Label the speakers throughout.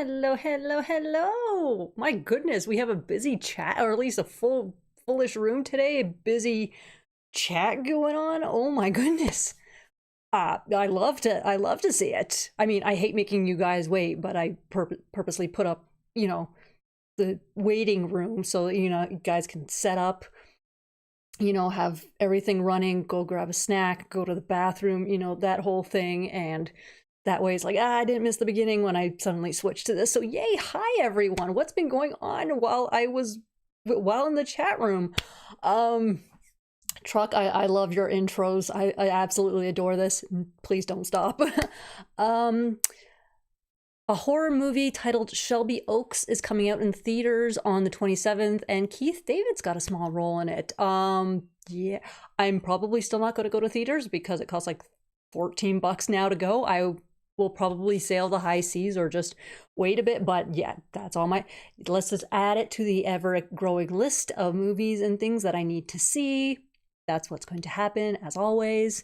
Speaker 1: Hello, hello, hello. My goodness, we have a busy chat, or at least a fullish room today. A busy chat going on. Oh my goodness. I love to see it. I mean, I hate making you guys wait, but I purposely put up, the waiting room so you guys can set up, have everything running, go grab a snack, go to the bathroom, that whole thing. And that way it's like, I didn't miss the beginning when I suddenly switched to this. So yay, hi everyone. What's been going on while in the chat room? Truck, I love your intros. I absolutely adore this. Please don't stop. A horror movie titled Shelby Oaks is coming out in theaters on the 27th, and Keith David's got a small role in it. Yeah, I'm probably still not going to go to theaters because it costs like $14 now to go. I will probably sail the high seas or just wait a bit, but yeah, that's all let's just add it to the ever-growing list of movies and things that I need to see. That's what's going to happen, as always.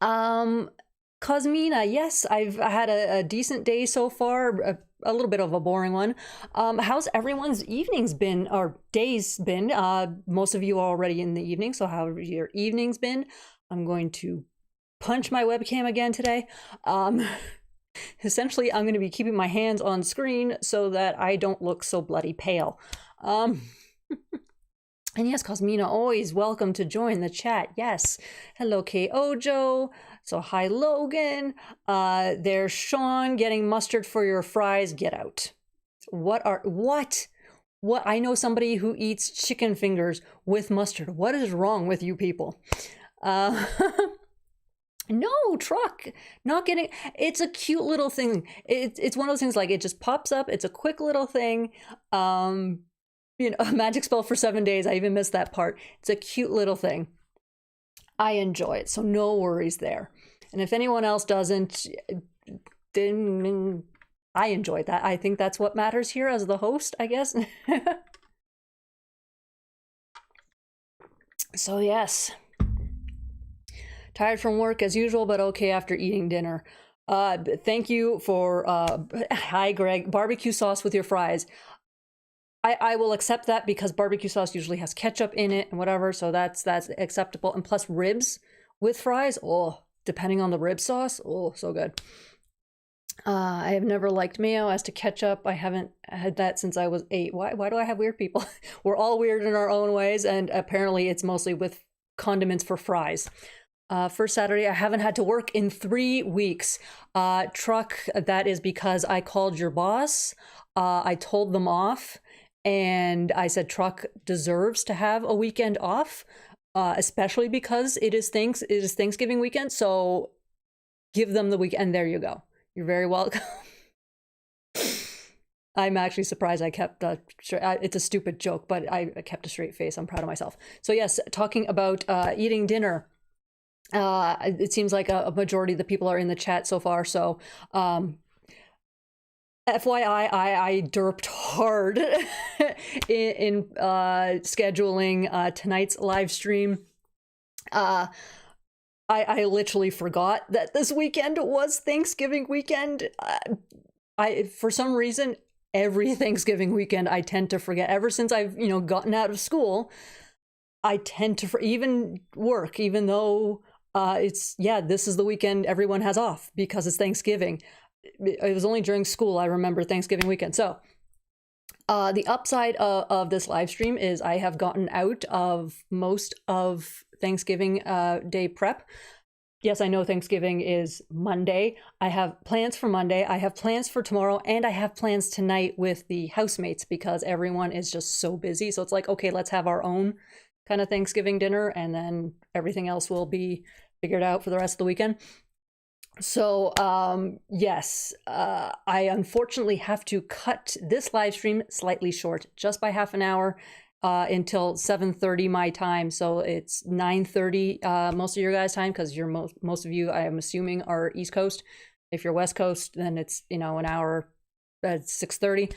Speaker 1: Cosmina, yes, I've had a decent day so far, a little bit of a boring one. How's everyone's evenings been, or days been? Most of you are already in the evening, so how have your evenings been? I'm going to punch my webcam again today. Essentially, I'm going to be keeping my hands on screen so that I don't look so bloody pale. And yes, Cosmina, always welcome to join the chat. Yes. Hello, K. Ojo. So hi, Logan. There's Sean getting mustard for your fries. Get out. What? I know somebody who eats chicken fingers with mustard. What is wrong with you people? No, Truck. Not getting. It's a cute little thing. It's one of those things like it just pops up. It's a quick little thing. A magic spell for 7 days. I even missed that part. It's a cute little thing. I enjoy it, so no worries there. And if anyone else doesn't, then I enjoy that. I think that's what matters here as the host, I guess. So yes. Tired from work as usual, but okay after eating dinner. Thank you for, hi Greg, barbecue sauce with your fries. I will accept that because barbecue sauce usually has ketchup in it and whatever, so that's acceptable. And plus ribs with fries, oh, depending on the rib sauce, oh, so good. I have never liked mayo. As to ketchup, I haven't had that since I was 8. Why do I have weird people? We're all weird in our own ways, and apparently it's mostly with condiments for fries. First Saturday, I haven't had to work in 3 weeks. Truck, that is because I called your boss. I told them off. And I said Truck deserves to have a weekend off, especially because it is Thanksgiving weekend. So give them the weekend. And there you go. You're very welcome. I'm actually surprised I kept it's a stupid joke, but I kept a straight face. I'm proud of myself. So yes, talking about eating dinner. It seems like a majority of the people are in the chat so far. So FYI, I derped hard in scheduling tonight's live stream. I literally forgot that this weekend was Thanksgiving weekend. For some reason, every Thanksgiving weekend I tend to forget. Ever since I've gotten out of school, I tend to even work, even though this is the weekend everyone has off because it's Thanksgiving. It was only during school I remember Thanksgiving weekend. So the upside of this live stream is I have gotten out of most of Thanksgiving day prep. Yes, I know Thanksgiving is Monday. I have plans for Monday. I have plans for tomorrow, and I have plans tonight with the housemates because everyone is just so busy. So it's like, okay, let's have our own kind of Thanksgiving dinner, and then everything else will be figured out for the rest of the weekend. So, yes, I unfortunately have to cut this live stream slightly short, just by half an hour, until 7:30 my time. So it's 9:30 most of your guys' time, because you're most of you, I am assuming, are East Coast. If you're West Coast, then it's an hour at 6:30.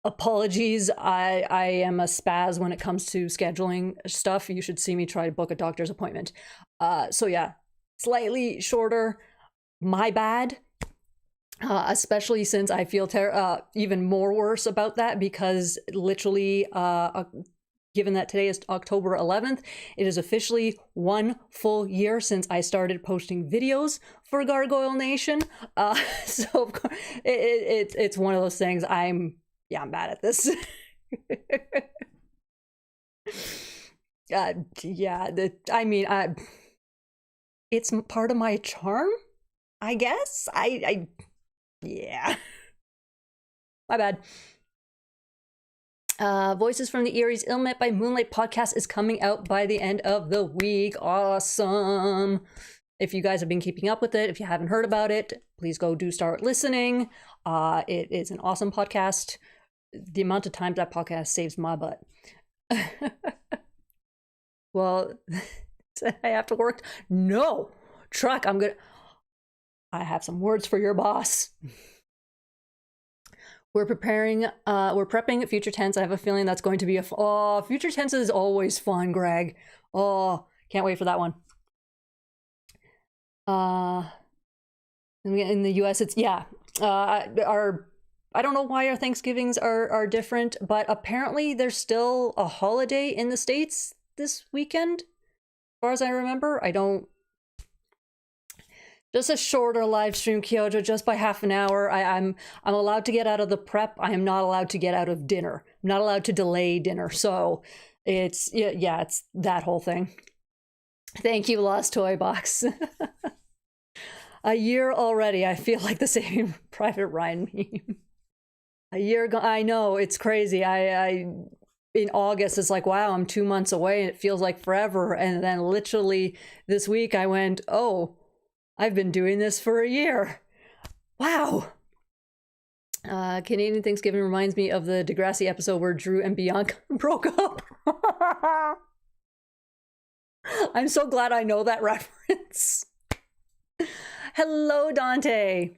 Speaker 1: Apologies, I am a spaz when it comes to scheduling stuff. You should see me try to book a doctor's appointment. So yeah, slightly shorter. My bad. especially since I feel even more worse about that, because literally, given that today is October 11th, it is officially 1 full year since I started posting videos for Gargoyle Nation. So of course, it's one of those things. I'm bad at this. It's part of my charm, I guess. Yeah. My bad. Voices from the Erie's Ill Met by Moonlight podcast is coming out by the end of the week. Awesome. If you guys have been keeping up with it, if you haven't heard about it, please go start listening. It is an awesome podcast. The amount of times that podcast saves my butt. Well, I have to work. No, truck. I have some words for your boss. We're prepping future tense. I have a feeling that's going to be future tense is always fun, Greg. Oh, can't wait for that one. In the US, it's, I don't know why our Thanksgivings are different, but apparently there's still a holiday in the States this weekend. As far as I remember, just a shorter live stream, Kyojo, just by half an hour. I'm allowed to get out of the prep. I am not allowed to get out of dinner. I'm not allowed to delay dinner. So it's that whole thing. Thank you, Lost Toy Box. A year already. I feel like the same Private Ryan meme. A year ago, I know, it's crazy. I in August, it's like, wow, I'm 2 months away and it feels like forever. And then literally this week I went, oh, I've been doing this for a year. Wow. Canadian Thanksgiving reminds me of the Degrassi episode where Drew and Bianca broke up. I'm so glad I know that reference. Hello, Dante.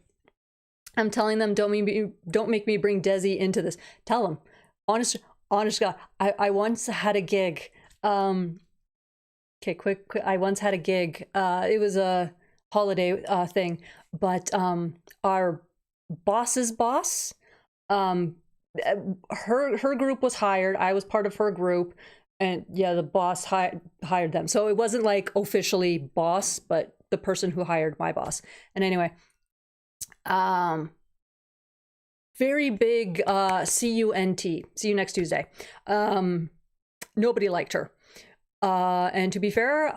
Speaker 1: I'm telling them, don't make me bring Desi into this. Tell them. Honest God, I once had a gig. Okay, quick. I once had a gig. It was a holiday thing, but our boss's boss, her group was hired. I was part of her group, and yeah, the boss hired them. So it wasn't like officially boss, but the person who hired my boss. And anyway, very big CUNT. See you next Tuesday. Nobody liked her. And to be fair,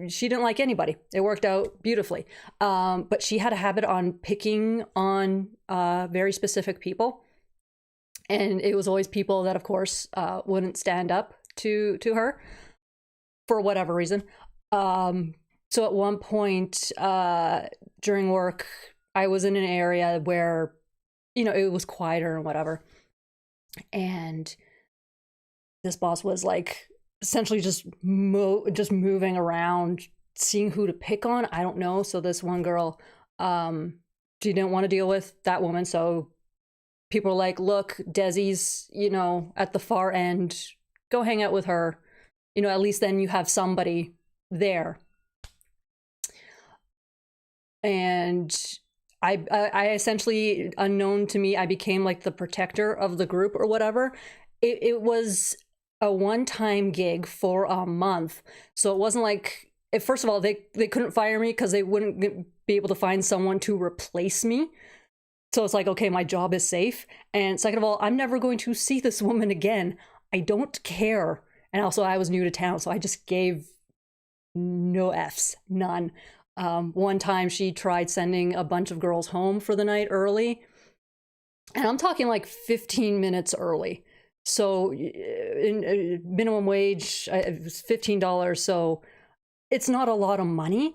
Speaker 1: she didn't like anybody. It worked out beautifully. But she had a habit on picking on very specific people. And it was always people that, of course, wouldn't stand up to her for whatever reason. So at one point during work, I was in an area where, it was quieter and whatever. And this boss was like, essentially just moving around, seeing who to pick on. I don't know. So this one girl, she didn't want to deal with that woman. So people were like, look, Desi's, at the far end, go hang out with her. At least then you have somebody there. And I essentially, unknown to me, I became like the protector of the group or whatever. It was a one-time gig for a month. So it wasn't like, first of all, they couldn't fire me because they wouldn't be able to find someone to replace me. So it's like, okay, my job is safe. And second of all, I'm never going to see this woman again. I don't care. And also I was new to town, so I just gave no Fs, none. One time she tried sending a bunch of girls home for the night early. And I'm talking like 15 minutes early. So in minimum wage, it was $15. So it's not a lot of money.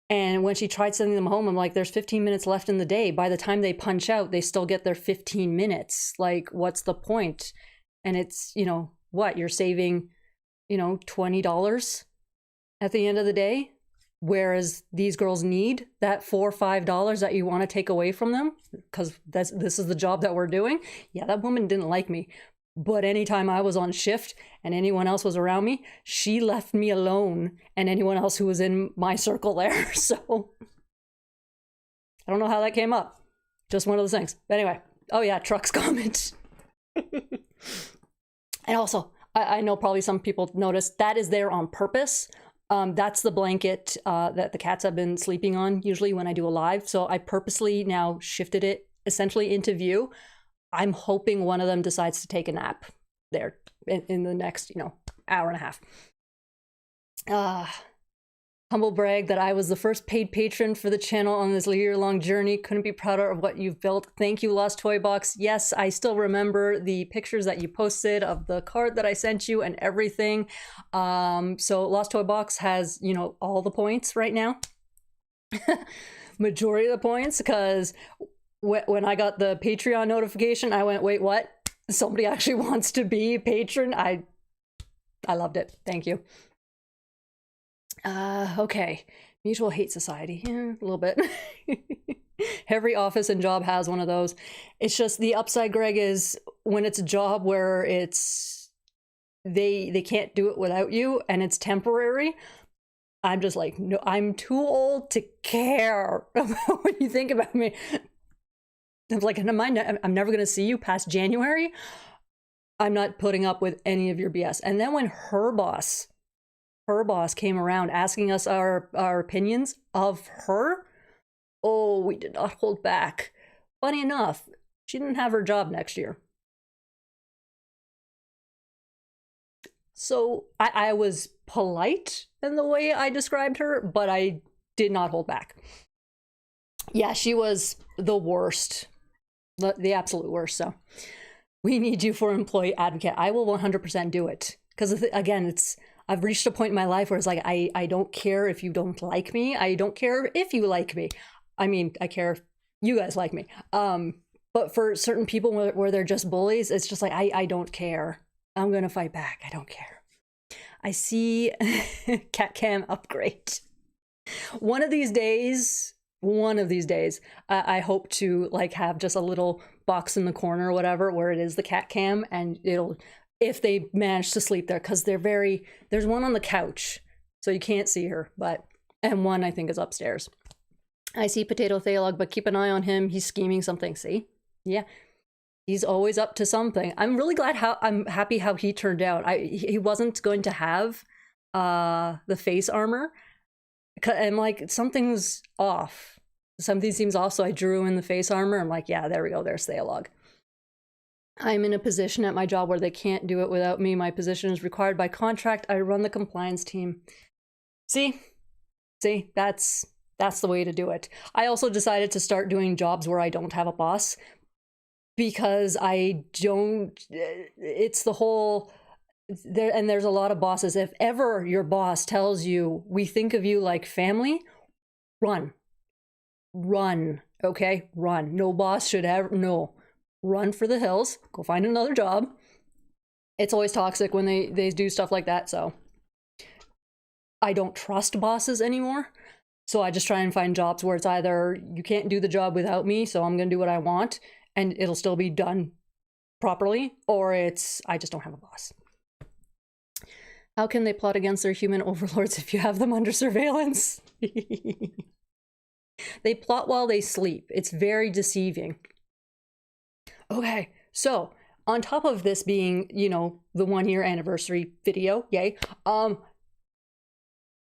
Speaker 1: And when she tried sending them home, I'm like, there's 15 minutes left in the day. By the time they punch out, they still get their 15 minutes. Like, what's the point? And it's, what? You're saving, $20 at the end of the day. Whereas these girls need that $4 or $5 that you want to take away from them because this is the job that we're doing. Yeah, that woman didn't like me. But anytime I was on shift and anyone else was around me, she left me alone and anyone else who was in my circle there. So I don't know how that came up. Just one of those things. But anyway, oh yeah, trucks comment. And also, I know probably some people noticed that is there on purpose. That's the blanket that the cats have been sleeping on usually when I do a live. So I purposely now shifted it essentially into view. I'm hoping one of them decides to take a nap there in the next, hour and a half. Humble brag that I was the first paid patron for the channel on this year-long journey. Couldn't be prouder of what you've built. Thank you, Lost Toy Box. Yes, I still remember the pictures that you posted of the card that I sent you and everything. So Lost Toy Box has, all the points right now. Majority of the points, because when I got the Patreon notification, I went, wait, what? Somebody actually wants to be a patron? I loved it. Thank you. Okay. Mutual Hate Society. Yeah, a little bit. Every office and job has one of those. It's just the upside, Greg, is when it's a job where it's they can't do it without you and it's temporary. I'm just like, no, I'm too old to care about what you think about me. I'm like, I'm never going to see you past January. I'm not putting up with any of your BS. And then when her boss came around asking us our opinions of her, oh, we did not hold back. Funny enough, she didn't have her job next year. So I was polite in the way I described her, but I did not hold back. Yeah, she was the worst. The absolute worst. So we need you for employee advocate. I will 100% do it. Because again, I've reached a point in my life where it's like, I don't care if you don't like me. I don't care if you like me. I mean, I care if you guys like me. But for certain people where they're just bullies, it's just like, I don't care. I'm going to fight back. I don't care. I see cat cam upgrade. One of these days, I hope to have just a little box in the corner or whatever where it is the cat cam, and if they manage to sleep there, because there's one on the couch, so you can't see her, and one I think is upstairs. I see Potato Thalog, but keep an eye on him. He's scheming something. See? Yeah. He's always up to something. I'm really I'm happy how he turned out. He wasn't going to have the face armor. I'm like, something's off. Something seems off, so I drew in the face armor. I'm like, yeah, there we go. There's Thalog. I'm in a position at my job where they can't do it without me. My position is required by contract. I run the compliance team. See, that's the way to do it. I also decided to start doing jobs where I don't have a boss, because it's the whole there, and there's a lot of bosses. If ever your boss tells you, we think of you like family, run, okay? Run. No boss should ever, no. Run for the hills, go find another job. It's always toxic when they do stuff like that, so I don't trust bosses anymore. So I just try and find jobs where it's either you can't do the job without me, so I'm gonna do what I want, and it'll still be done properly, or it's I just don't have a boss. How can they plot against their human overlords if you have them under surveillance? They plot while they sleep. It's very deceiving. Okay, so on top of this being, the 1-year anniversary video, yay,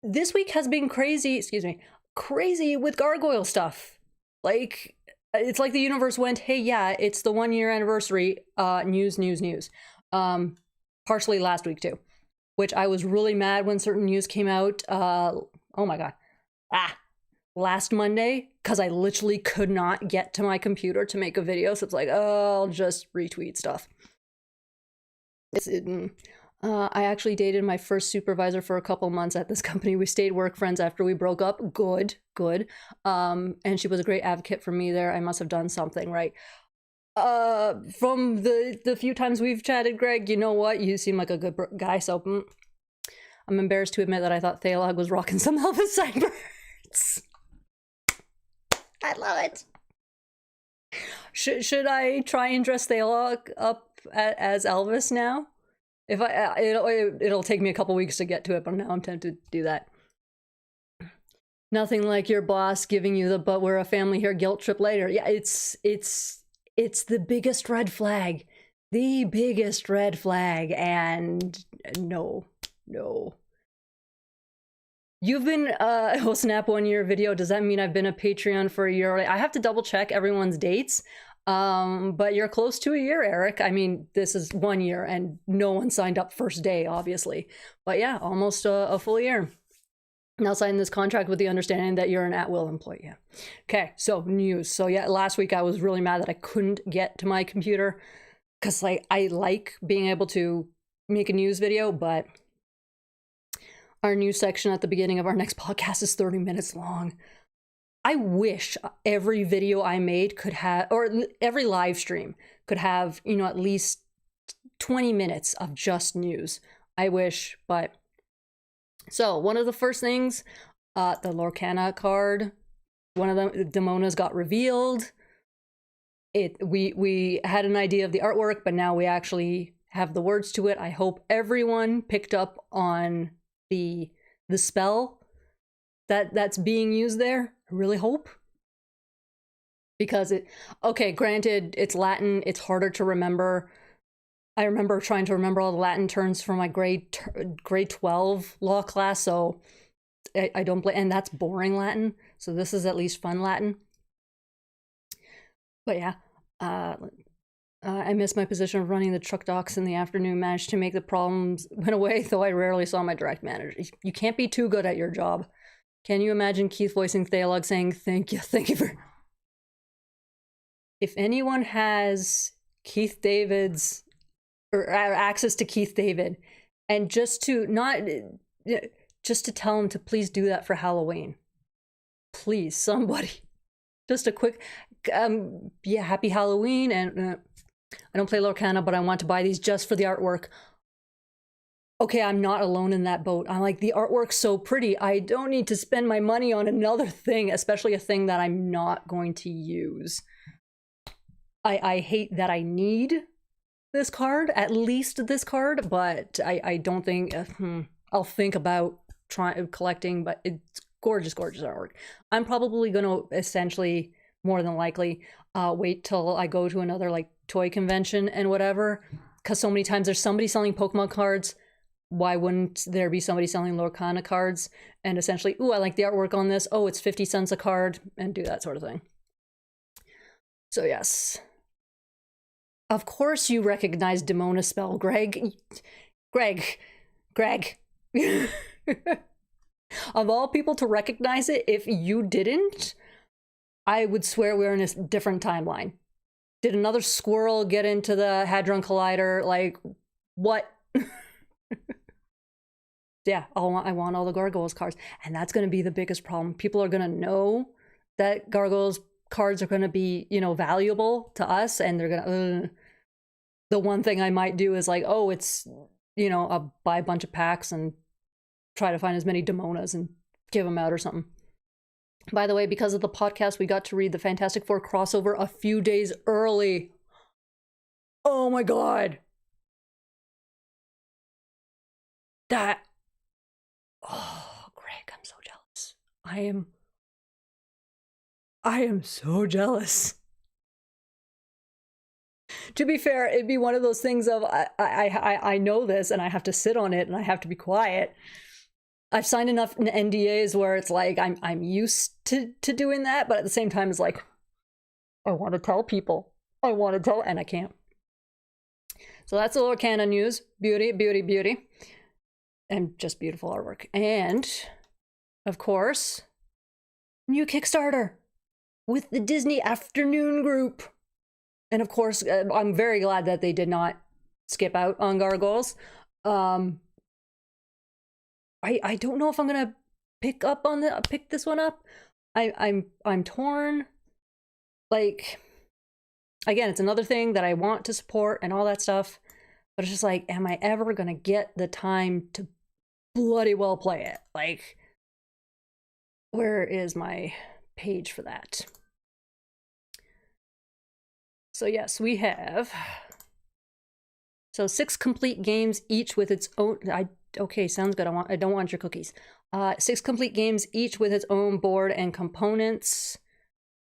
Speaker 1: this week has been crazy with Gargoyle stuff. It's like the universe went, hey, yeah, it's the 1-year anniversary, news. Partially last week too, which I was really mad when certain news came out. Oh my God. Last Monday, because I literally could not get to my computer to make a video. So it's like, oh, I'll just retweet stuff. I actually dated my first supervisor for a couple months at this company. We stayed work friends after we broke up. Good. And she was a great advocate for me there. I must have done something right. From the few times we've chatted, Greg, you know what? You seem like a good guy, so I'm embarrassed to admit that I thought Thalog was rocking some Elvis sideburns. I love it. Should I try and dress Thalog up as Elvis now? If it'll take me a couple weeks to get to it, but now I'm tempted to do that. Nothing like your boss giving you the "but we're a family here" guilt trip later. Yeah, it's the biggest red flag. The biggest red flag. And no. You've been oh snap, 1 year video. Does that mean I've been a Patreon for a year? I have to double check everyone's dates. But you're close to a year, Eric. I mean, this is 1 year and no one signed up first day, obviously. But yeah, almost a full year. Now sign this contract with the understanding that you're an at-will employee. Yeah. Okay, so news. So yeah, last week I was really mad that I couldn't get to my computer because like I like being able to make a news video, but our news section at the beginning of our next podcast is 30 minutes long. I wish every video I made could have, or every live stream could have, you know, at least 20 minutes of just news. I wish, but... So, one of the first things, the Lorcana card, one of the Demonas got revealed. We had an idea of the artwork, but now we actually have the words to it. I hope everyone picked up on the spell that's being used there. I really hope. Because okay, granted, it's Latin, it's harder to remember. I remember trying to remember all the Latin terms from my grade 12 law class, so I don't blame, and that's boring Latin, so this is at least fun Latin. But yeah, I missed my position of running the truck docks in the afternoon, managed to make the problems went away, though I rarely saw my direct manager. You can't be too good at your job. Can you imagine Keith voicing Thalog saying, thank you for... If anyone has Keith David's or access to Keith David, and just to tell him to please do that for Halloween. Please, somebody. Just a quick, yeah, happy Halloween, and I don't play Lorcana, but I want to buy these just for the artwork. Okay, I'm not alone in that boat. I'm like, the artwork's so pretty, I don't need to spend my money on another thing, especially a thing that I'm not going to use. I hate that I need this card, at least this card, but I don't think I'll think about collecting, but it's gorgeous artwork. I'm probably going to essentially, more than likely, wait till I go to another like toy convention and whatever, because so many times there's somebody selling Pokemon cards. Why wouldn't there be somebody selling Lorcana cards? And essentially, ooh, I like the artwork on this. Oh, it's 50 cents a card, and do that sort of thing. So yes. Of course you recognize Demona spell, Greg. Greg. Of all people to recognize it, if you didn't, I would swear we're in a different timeline. Did another squirrel get into the Hadron Collider? Like, what? Yeah, I want all the Gargoyles cards. And that's going to be the biggest problem. People are going to know that Gargoyles cards are going to be, you know, valuable to us, and they're going to... The one thing I might do is like, oh, it's, you know, I'll buy a bunch of packs and try to find as many Demonas and give them out or something. By the way, because of the podcast, we got to read the Fantastic Four crossover a few days early. Oh my god. That... Oh, Greg, I'm so jealous. I am so jealous. To be fair, it'd be one of those things of I know this and I have to sit on it and I have to be quiet. I've signed enough NDAs where it's like I'm used to doing that, but at the same time it's like I want to tell people. And I can't. So that's the Lorcana news. Beauty. And just beautiful artwork. And of course, new Kickstarter with the Disney Afternoon Group. And of course, I'm very glad that they did not skip out on Gargoyles. I don't know if I'm gonna pick this one up. I'm torn. Like, again, it's another thing that I want to support and all that stuff, but it's just like, am I ever gonna get the time to bloody well play it? Like, where is my page for that? So yes, we have 6 complete games, each with its own... Okay, sounds good. I don't want your cookies. 6 complete games, each with its own board and components.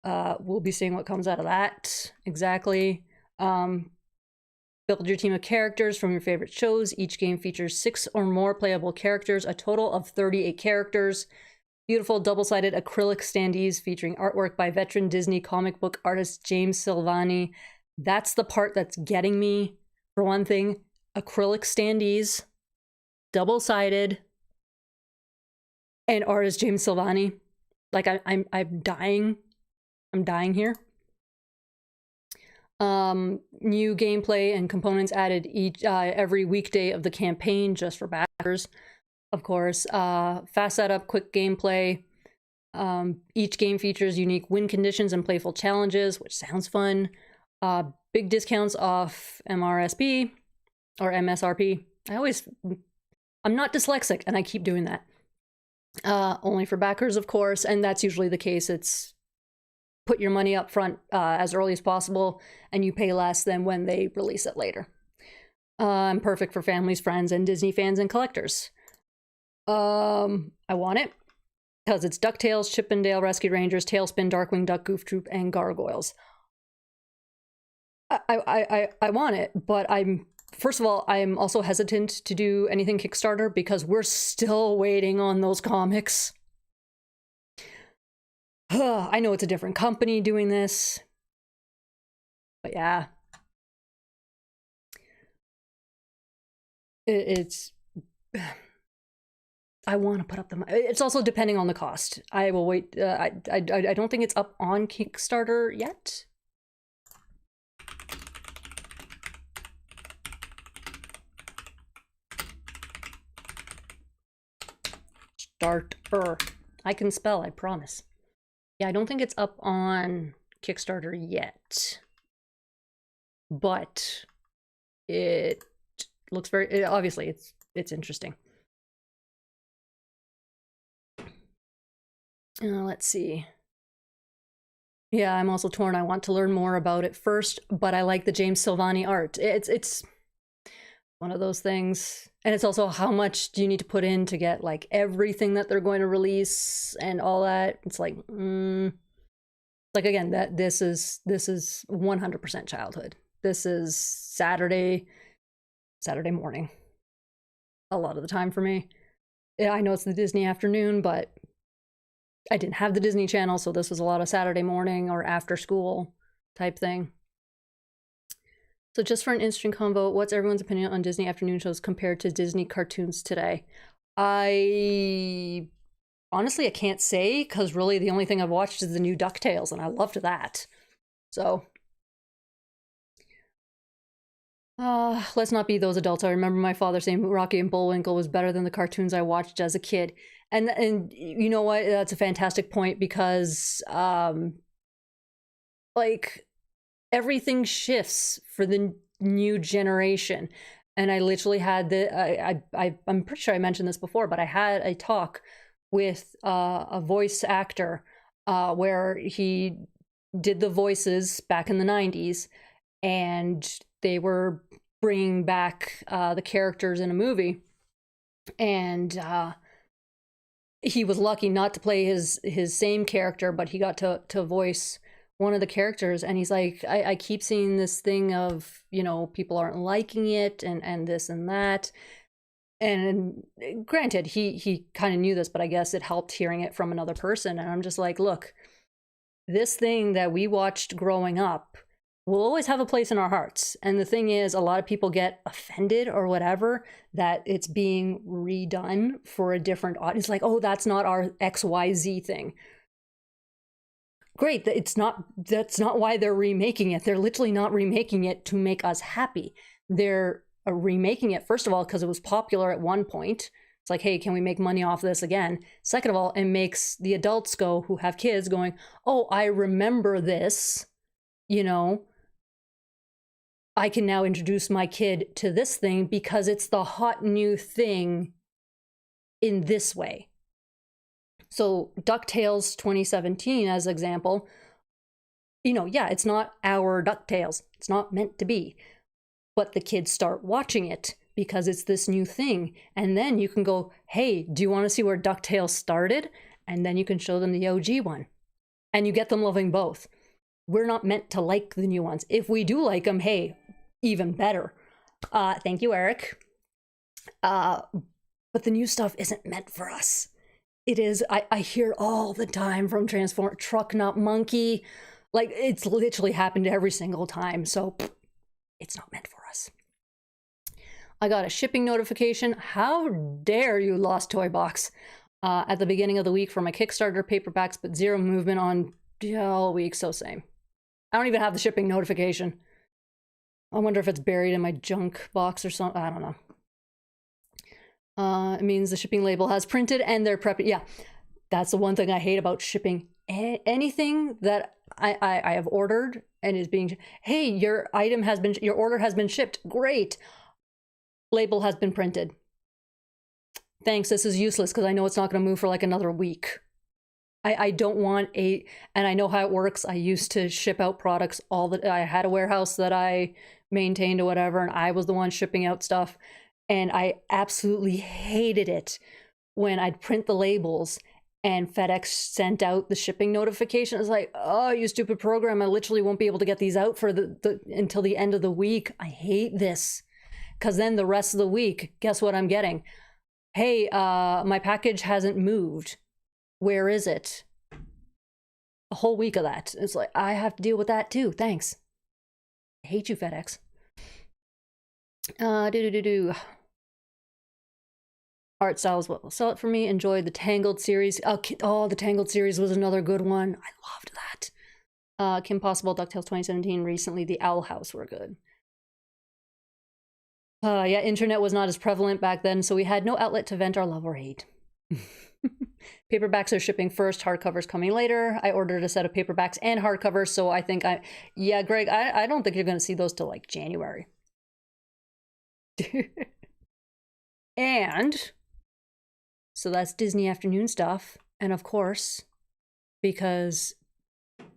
Speaker 1: We'll be seeing what comes out of that. Exactly. Build your team of characters from your favorite shows. Each game features 6 or more playable characters, a total of 38 characters. Beautiful double-sided acrylic standees featuring artwork by veteran Disney comic book artist James Silvani. That's the part that's getting me. For one thing, acrylic standees, double-sided, and artist James Silvani. Like I'm dying. I'm dying here. New gameplay and components added every weekday of the campaign just for backers, of course. Fast setup, quick gameplay. Each game features unique win conditions and playful challenges, which sounds fun. Big discounts off MRSP or MSRP. I'm not dyslexic and I keep doing that. Only for backers, of course, and that's usually the case. It's put your money up front as early as possible, and you pay less than when they release it later. Perfect for families, friends, and Disney fans and collectors. I want it because it's DuckTales, Chip 'n Dale Rescue Rangers, Tailspin, Darkwing Duck, Goof Troop, and Gargoyles. I want it, but first of all, I'm also hesitant to do anything Kickstarter because we're still waiting on those comics. I know it's a different company doing this, but yeah. It's... I want to put up the... It's also depending on the cost. I will wait. I don't think it's up on Kickstarter yet. Starter. I can spell, I promise. Yeah, I don't think it's up on Kickstarter yet, but it looks very, obviously it's interesting. Let's see. Yeah, I'm also torn. I want to learn more about it first, but I like the James Silvani art. It's one of those things. And it's also how much do you need to put in to get like everything that they're going to release and all that. It's like, like again, that this is 100% childhood. This is Saturday morning. A lot of the time for me. Yeah, I know it's the Disney afternoon, but I didn't have the Disney Channel, so this was a lot of Saturday morning or after school type thing. So just for an interesting convo, what's everyone's opinion on Disney afternoon shows compared to Disney cartoons today? Honestly, I can't say, because really the only thing I've watched is the new DuckTales, and I loved that. So, let's not be those adults. I remember my father saying Rocky and Bullwinkle was better than the cartoons I watched as a kid. And you know what? That's a fantastic point, because, like, everything shifts for the new generation. And I literally had I'm pretty sure I mentioned this before, but I had a talk with a voice actor where he did the voices back in the 90s, and they were bringing back the characters in a movie. And he was lucky not to play his same character, but he got to voice one of the characters. And he's like, I keep seeing this thing of, you know, people aren't liking it and this and that. And granted, he kind of knew this, but I guess it helped hearing it from another person. And I'm just like, look, this thing that we watched growing up will always have a place in our hearts. And the thing is, a lot of people get offended or whatever that it's being redone for a different audience. Like, oh, that's not our XYZ thing. Great, that's not why they're remaking it. They're literally not remaking it to make us happy. They're remaking it, first of all, because it was popular at one point. It's like, hey, can we make money off this again? Second of all, it makes the adults who have kids going, oh, I remember this, you know, I can now introduce my kid to this thing because it's the hot new thing in this way. So DuckTales 2017, as an example, you know, yeah, it's not our DuckTales. It's not meant to be. But the kids start watching it because it's this new thing. And then you can go, hey, do you want to see where DuckTales started? And then you can show them the OG one. And you get them loving both. We're not meant to like the new ones. If we do like them, hey, even better. Thank you, Eric. But the new stuff isn't meant for us. It is, I hear all the time from Transform Truck Not Monkey. Like, it's literally happened every single time. So it's not meant for us. I got a shipping notification. How dare you, Lost Toy Box, at the beginning of the week for my Kickstarter paperbacks, but zero movement on all week. So same. I don't even have the shipping notification. I wonder if it's buried in my junk box or something. I don't know. It means the shipping label has printed and they're prepping. Yeah, that's the one thing I hate about shipping. Anything that I have ordered and is being, hey, your order has been shipped. Great. Label has been printed. Thanks, this is useless because I know it's not going to move for like another week. I don't want and I know how it works. I used to ship out products I had a warehouse that I maintained or whatever, and I was the one shipping out stuff. And I absolutely hated it when I'd print the labels and FedEx sent out the shipping notification. It was like, oh, you stupid program. I literally won't be able to get these out for until the end of the week. I hate this. Because then the rest of the week, guess what I'm getting? Hey, my package hasn't moved. Where is it? A whole week of that. It's like, I have to deal with that too. Thanks. I hate you, FedEx. Art styles will sell it for me. Enjoyed the Tangled series. Oh, the Tangled series was another good one. I loved that. Kim Possible, DuckTales 2017. Recently, The Owl House were good. Yeah, internet was not as prevalent back then, so we had no outlet to vent our love or hate. Paperbacks are shipping first, hardcovers coming later. I ordered a set of paperbacks and hardcovers, so I think yeah, Greg, I don't think you're going to see those till like January. And so that's Disney afternoon stuff. And of course, because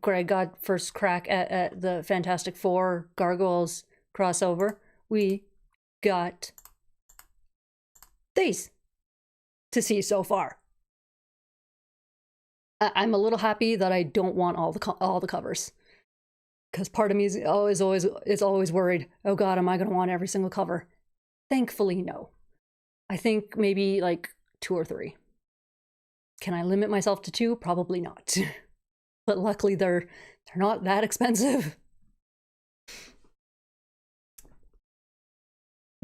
Speaker 1: Greg got first crack at the Fantastic Four Gargoyles crossover, we got these to see so far. I'm a little happy that I don't want all the covers, because part of me is always worried. Oh God, am I going to want every single cover? Thankfully, no. I think maybe like 2 or 3. Can I limit myself to 2? Probably not. But luckily, they're not that expensive.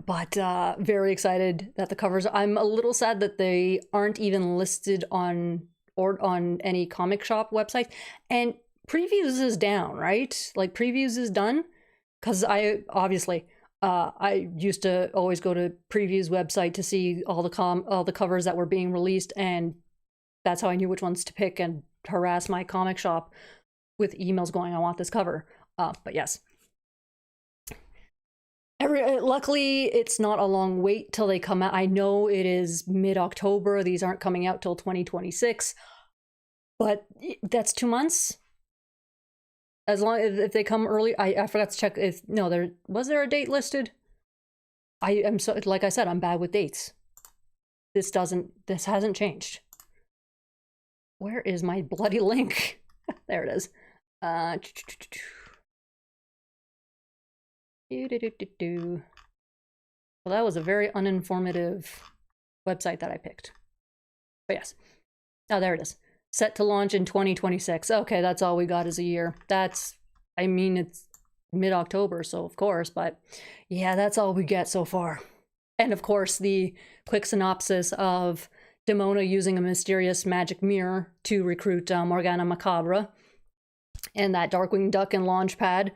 Speaker 1: But very excited that the covers. I'm a little sad that they aren't even listed on any comic shop websites. And previews is down, right? Like previews is done, because I used to always go to previews website to see all the covers that were being released, and that's how I knew which ones to pick and harass my comic shop with emails going, I want this cover. But yes. Luckily, it's not a long wait till they come out. I know it is mid-October. These aren't coming out till 2026, but that's 2 months. As long as if they come early, I forgot to check if was there a date listed. I am so, like I said, I'm bad with dates. This hasn't changed. Where is my bloody link? There it is. Well, that was a very uninformative website that I picked. But yes. Oh, there it is. Set to launch in 2026. Okay, that's all we got is a year. It's mid-October, so of course, but yeah, that's all we get so far. And of course, the quick synopsis of Demona using a mysterious magic mirror to recruit Morgana Macabre, and that Darkwing Duck and Launchpad,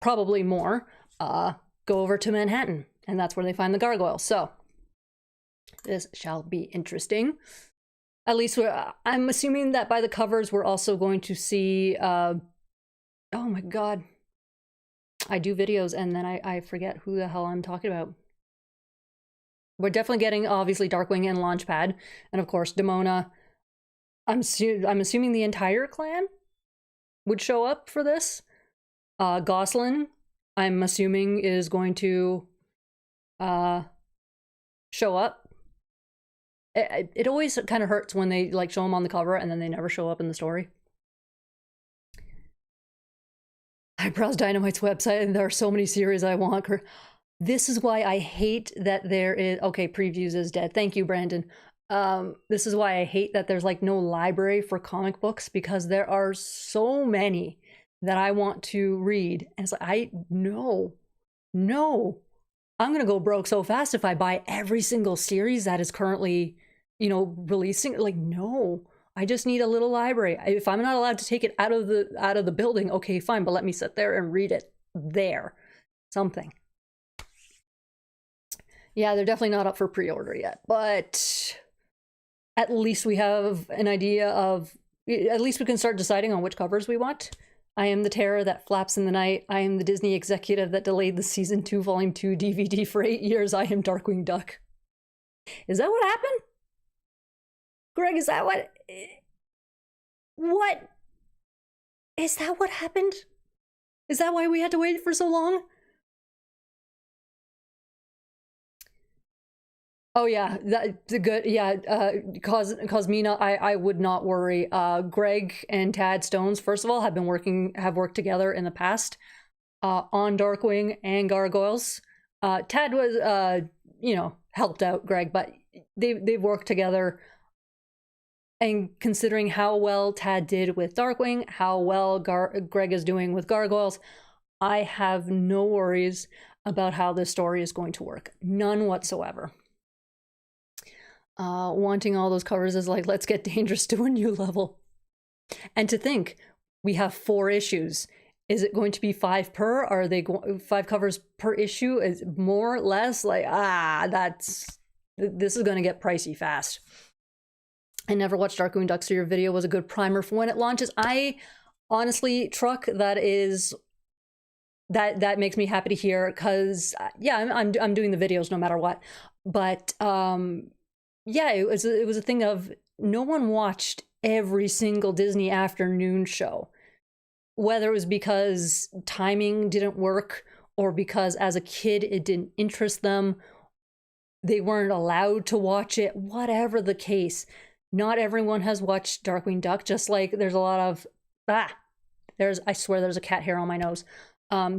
Speaker 1: probably more, go over to Manhattan, and that's where they find the gargoyle. So this shall be interesting. At least I'm assuming that by the covers we're also going to see oh my god, I do videos and then I forget who the hell I'm talking about. We're definitely getting obviously Darkwing and Launchpad, and of course Demona. I'm assuming the entire clan would show up for this. Goslin, I'm assuming, is going to show up. It always kind of hurts when they like show them on the cover and then they never show up in the story. I browsed Dynamite's website and there are so many series I want. This is why I hate that there is... Okay, previews is dead. Thank you, Brandon. This is why I hate that there's like no library for comic books, because there are so many that I want to read. And it's like, no, I'm gonna go broke so fast if I buy every single series that is currently, you know, releasing. Like, no, I just need a little library. If I'm not allowed to take it out of the building, okay, fine, but let me sit there and read it there. Something. Yeah, they're definitely not up for pre-order yet, but at least we have an idea of, at least we can start deciding on which covers we want. I am the terror that flaps in the night. I am the Disney executive that delayed the season 2, volume 2 DVD for 8 years. I am Darkwing Duck. Is that what happened? Greg, is that what? What? Is that what happened? Is that why we had to wait for so long? Oh yeah, that's good. Yeah, Cosmina, I would not worry. Greg and Tad Stones, first of all, have worked together in the past on Darkwing and Gargoyles. Tad was you know, helped out Greg, but they've worked together. And considering how well Tad did with Darkwing, how well Greg is doing with Gargoyles, I have no worries about how this story is going to work. None whatsoever. Wanting all those covers is like, let's get dangerous to a new level. And to think, we have 4 issues. Is it going to be 5 per? Are they 5 covers per issue? Is more, less? Like, this is going to get pricey fast. I never watched Darkwing Duck, so your video was a good primer for when it launches. I honestly, Truck, that makes me happy to hear, because yeah, I'm doing the videos no matter what. But yeah, it was a thing of no one watched every single Disney afternoon show, whether it was because timing didn't work or because as a kid it didn't interest them, they weren't allowed to watch it, whatever the case. Not everyone has watched Darkwing Duck, just like there's a lot of I swear there's a cat hair on my nose.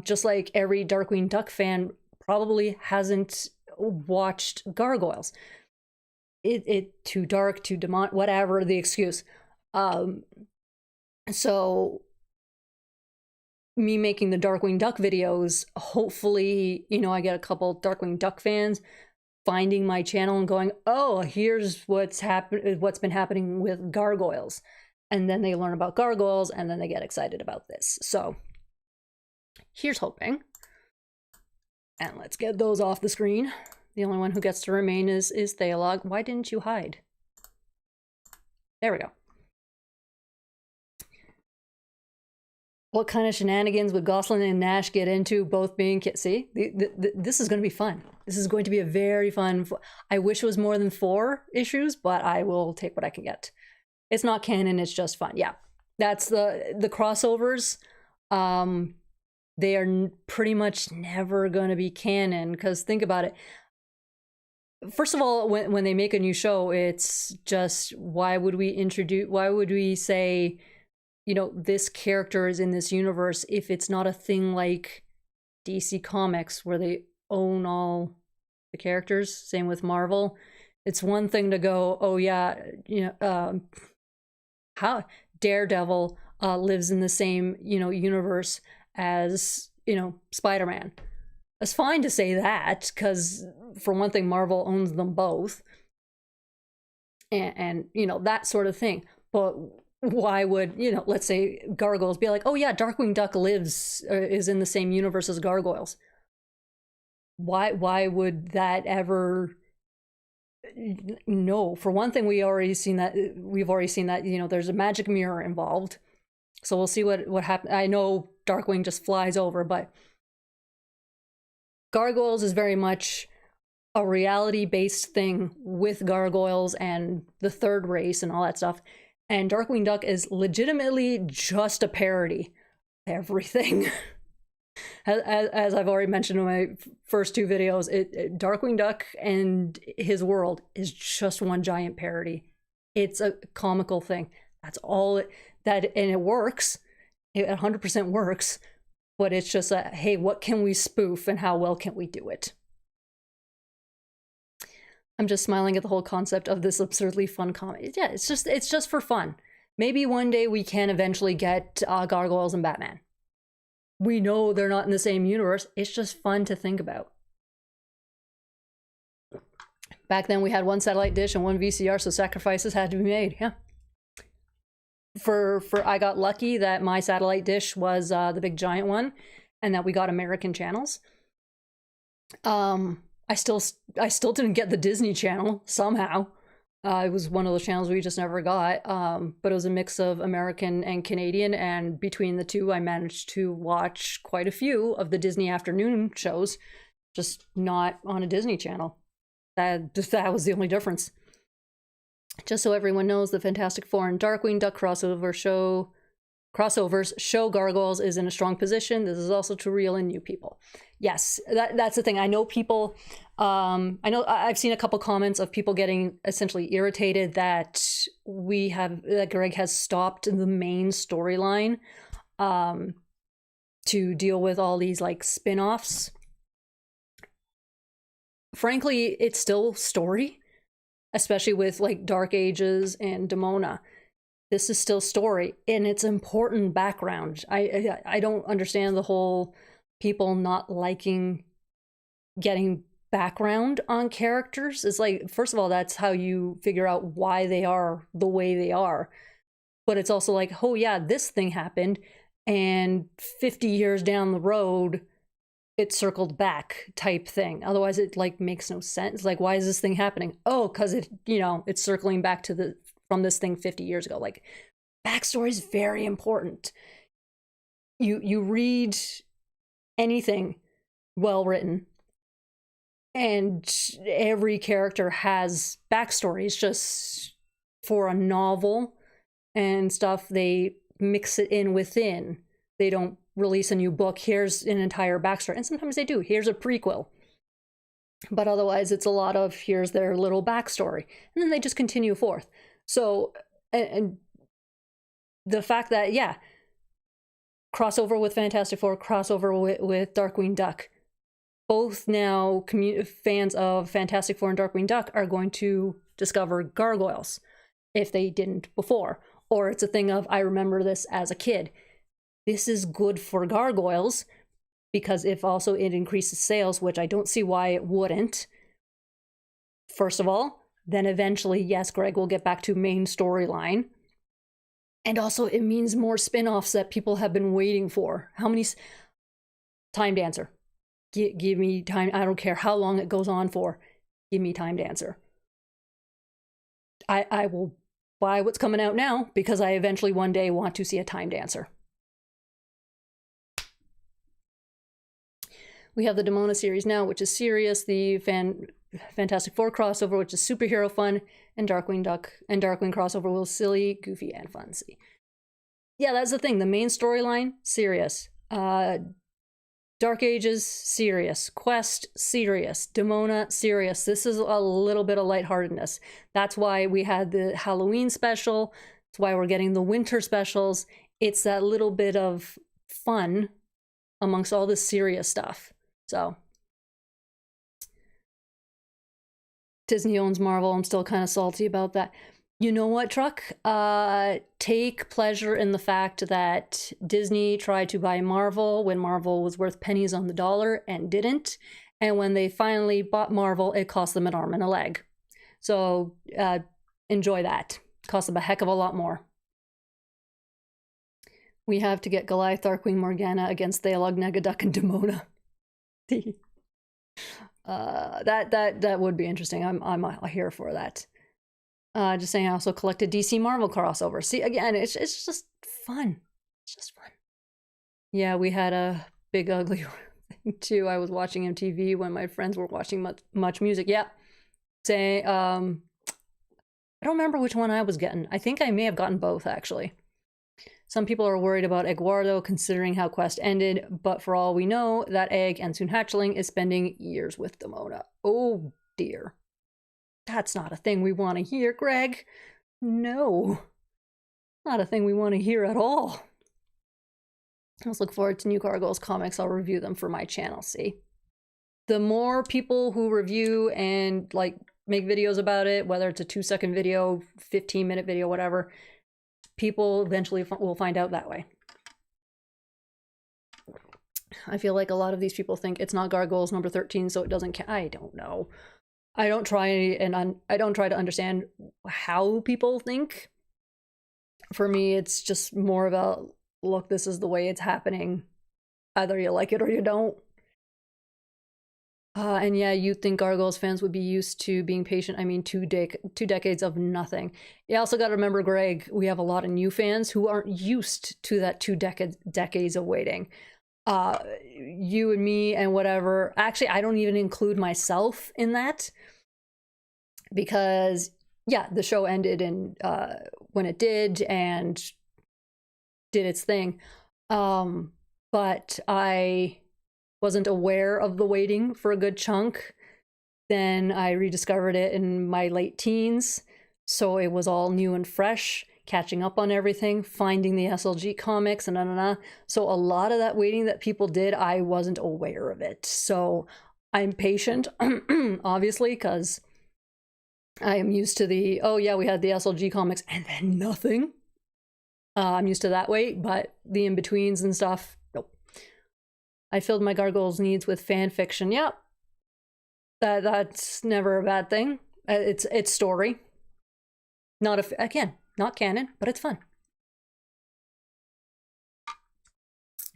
Speaker 1: Just like every Darkwing Duck fan probably hasn't watched Gargoyles. It too dark, too demonic, whatever the excuse. So me making the Darkwing Duck videos, hopefully, you know, I get a couple Darkwing Duck fans finding my channel and going, oh, here's what's been happening with Gargoyles. And then they learn about Gargoyles and then they get excited about this. So here's hoping. And let's get those off the screen. The only one who gets to remain is Theolog. Why didn't you hide? There we go. What kind of shenanigans would Gosling and Nash get into, both being kids? See, this is going to be fun. This is going to be a very fun... I wish it was more than 4 issues, but I will take what I can get. It's not canon, it's just fun. Yeah, that's the crossovers. They are pretty much never going to be canon, because think about it. First of all, when they make a new show, it's just, why would we say, you know, this character is in this universe if it's not a thing like DC Comics where they own all the characters? Same with Marvel. It's one thing to go, oh yeah, you know, how Daredevil lives in the same, you know, universe as, you know, Spider-Man. It's fine to say that, because for one thing, Marvel owns them both, and you know, that sort of thing. But why would, you know, let's say Gargoyles be like, oh yeah, Darkwing Duck is in the same universe as Gargoyles? Why would that ever? No, for one thing, we've already seen that, you know, there's a magic mirror involved, so we'll see what happens. I know Darkwing just flies over, but Gargoyles is very much a reality-based thing with Gargoyles and the third race and all that stuff. And Darkwing Duck is legitimately just a parody. Everything. As I've already mentioned in my first two videos, Darkwing Duck and his world is just one giant parody. It's a comical thing. That's all and it works. It 100% works, but it's just a, hey, what can we spoof and how well can we do it? I'm just smiling at the whole concept of this absurdly fun comedy. Yeah, it's just for fun. Maybe one day we can eventually get Gargoyles and Batman. We know they're not in the same universe. It's just fun to think about. Back then we had one satellite dish and one VCR, so sacrifices had to be made. Yeah. I got lucky that my satellite dish was the big giant one, and that we got American channels. I still didn't get the Disney Channel somehow. It was one of those channels we just never got. But it was a mix of American and Canadian, and between the two, I managed to watch quite a few of the Disney afternoon shows, just not on a Disney Channel. That was the only difference. Just so everyone knows, the Fantastic Four and Darkwing Duck crossovers show Gargoyles is in a strong position. This is also to reel in new people. Yes, that's the thing. I know people, I know I've seen a couple comments of people getting essentially irritated that Greg has stopped the main storyline to deal with all these like spin-offs. Frankly, it's still story, especially with like Dark Ages and Demona. This is still story, and it's important background. I don't understand the whole people not liking getting background on characters. It's like, first of all, that's how you figure out why they are the way they are. But it's also like, oh yeah, this thing happened, and 50 years down the road, it circled back type thing. Otherwise, it like makes no sense. Like, why is this thing happening? Oh, because it's circling back to from this thing 50 years ago. Like, backstory is very important. You read anything well written, and every character has backstory. It's just for a novel and stuff, they mix it in within. They don't release a new book, here's an entire backstory. And sometimes they do, here's a prequel. But otherwise, it's a lot of, here's their little backstory. And then they just continue forth. So, and the fact that, yeah, crossover with Fantastic Four, crossover with Darkwing Duck. Both now fans of Fantastic Four and Darkwing Duck are going to discover Gargoyles if they didn't before. Or it's a thing of, I remember this as a kid. This is good for Gargoyles, because if also it increases sales, which I don't see why it wouldn't. First of all, then eventually, yes, Greg will get back to main storyline. And also it means more spin-offs that people have been waiting for. How many? Time Dancer. Give me time. I don't care how long it goes on for. Give me Time Dancer. I will buy what's coming out now, because I eventually one day want to see a Time Dancer. We have the Demona series now, which is serious, the Fantastic Four crossover, which is superhero fun, and Darkwing Duck and Darkwing crossover was silly, goofy, and fun. See, yeah, that's the thing. The main storyline, serious. Dark Ages, serious. Quest, serious. Demona, serious. This is a little bit of lightheartedness. That's why we had the Halloween special. That's why we're getting the winter specials. It's that little bit of fun amongst all this serious stuff. So, Disney owns Marvel. I'm still kind of salty about that. You know what, Truck? Take pleasure in the fact that Disney tried to buy Marvel when Marvel was worth pennies on the dollar and didn't. And when they finally bought Marvel, it cost them an arm and a leg. So enjoy that. It cost them a heck of a lot more. We have to get Goliath, Darkwing, Morgana against Thalog, Negaduck, and Demona. That would be interesting. I'm here for that. Just saying, I also collected DC Marvel crossover. See, again, it's just fun. It's just fun. Yeah, we had a big ugly thing too. I was watching MTV when my friends were watching much music. Yeah, say I don't remember which one I was getting. I think I may have gotten both actually. Some people are worried about Eduardo considering how Quest ended, but for all we know, that egg and soon hatchling is spending years with Demona. Oh dear. That's not a thing we want to hear, Greg. No. Not a thing we want to hear at all. Let's look forward to new Gargoyles comics. I'll review them for my channel, see? The more people who review and like make videos about it, whether it's a 2-second video, 15-minute video, whatever, people eventually will find out that way. I feel like a lot of these people think it's not Gargoyles number 13, so it doesn't count. I don't know. I don't try to understand how people think. For me, it's just more about, look, this is the way it's happening. Either you like it or you don't. And yeah, you'd think Gargoyles fans would be used to being patient. I mean, two decades of nothing. You also got to remember, Greg, we have a lot of new fans who aren't used to that decades of waiting. You and me and whatever. Actually, I don't even include myself in that. Because, yeah, the show ended in, when it did and did its thing. But I wasn't aware of the waiting for a good chunk. Then I rediscovered it in my late teens, so it was all new and fresh, catching up on everything, finding the SLG comics, and So a lot of that waiting that people did, I wasn't aware of it. So I'm patient, obviously, because I am used to the, oh yeah, we had the SLG comics and then nothing. I'm used to that wait, but the in-betweens and stuff, nope. I filled my Gargoyles needs with fan fiction. Yep. That's never a bad thing. It's story. Again, not canon, but it's fun.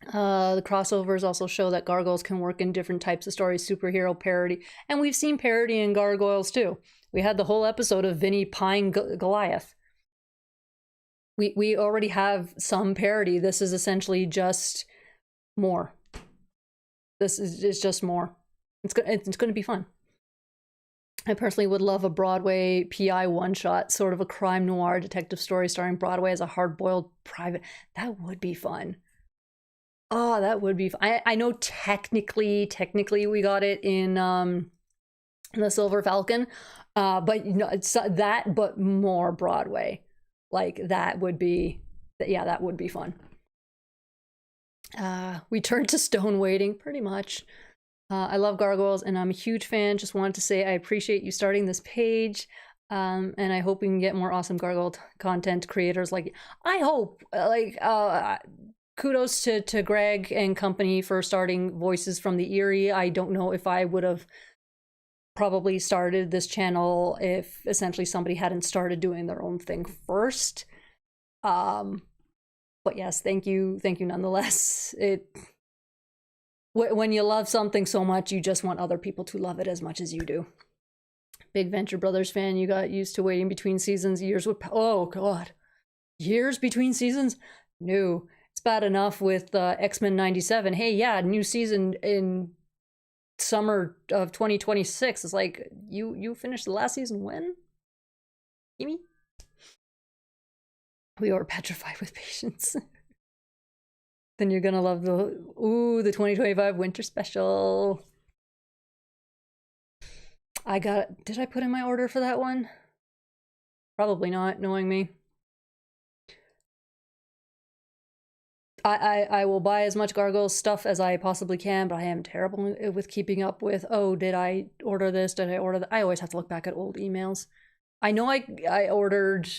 Speaker 1: The crossovers also show that Gargoyles can work in different types of stories, superhero, parody, and we've seen parody in Gargoyles too. We had the whole episode of Vinny pieing Goliath. We already have some parody. This is essentially just more. This is just more. It's going to be fun. I personally would love a Broadway PI one-shot, sort of a crime noir detective story starring Broadway as a hard-boiled private. That would be fun. Oh, that would be fun. I know technically we got it in the Silver Falcon, but you know, it's that, but more Broadway. Like that would be, yeah, that would be fun. We turned to stone waiting, pretty much. I love Gargoyles and I'm a huge fan. Just wanted to say I appreciate you starting this page. And I hope we can get more awesome Gargoyle content creators like, I hope, kudos to Greg and company for starting Voices from the Eyrie. I don't know if I would have probably started this channel if essentially somebody hadn't started doing their own thing first. But yes, thank you nonetheless. When you love something so much, you just want other people to love it as much as you do. Big Venture Brothers fan, you got used to waiting between seasons. Oh god, years between seasons? No, it's bad enough with X-Men 97. Hey, yeah, new season in summer of 2026. It's like, you finished the last season when? Gimme? We are petrified with patience. Then you're gonna love the 2025 winter special. Did I put in my order for that one? Probably not, knowing me. I will buy as much Gargoyle stuff as I possibly can, but I am terrible with keeping up with, oh, did I order this? Did I order that? I always have to look back at old emails. I know I ordered,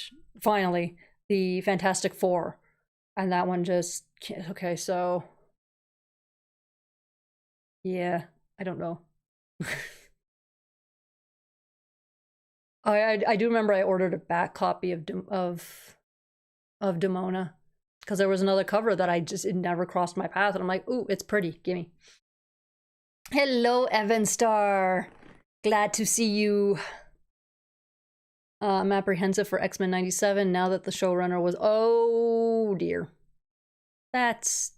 Speaker 1: finally, the Fantastic Four, and that one just can't. Okay, so yeah, I don't know. I do remember I ordered a back copy of Demona because there was another cover that it never crossed my path, and I'm like, ooh, it's pretty, gimme. Hello, Evan Star, glad to see you. I'm apprehensive for X-Men 97 now that the showrunner was, oh dear. That's,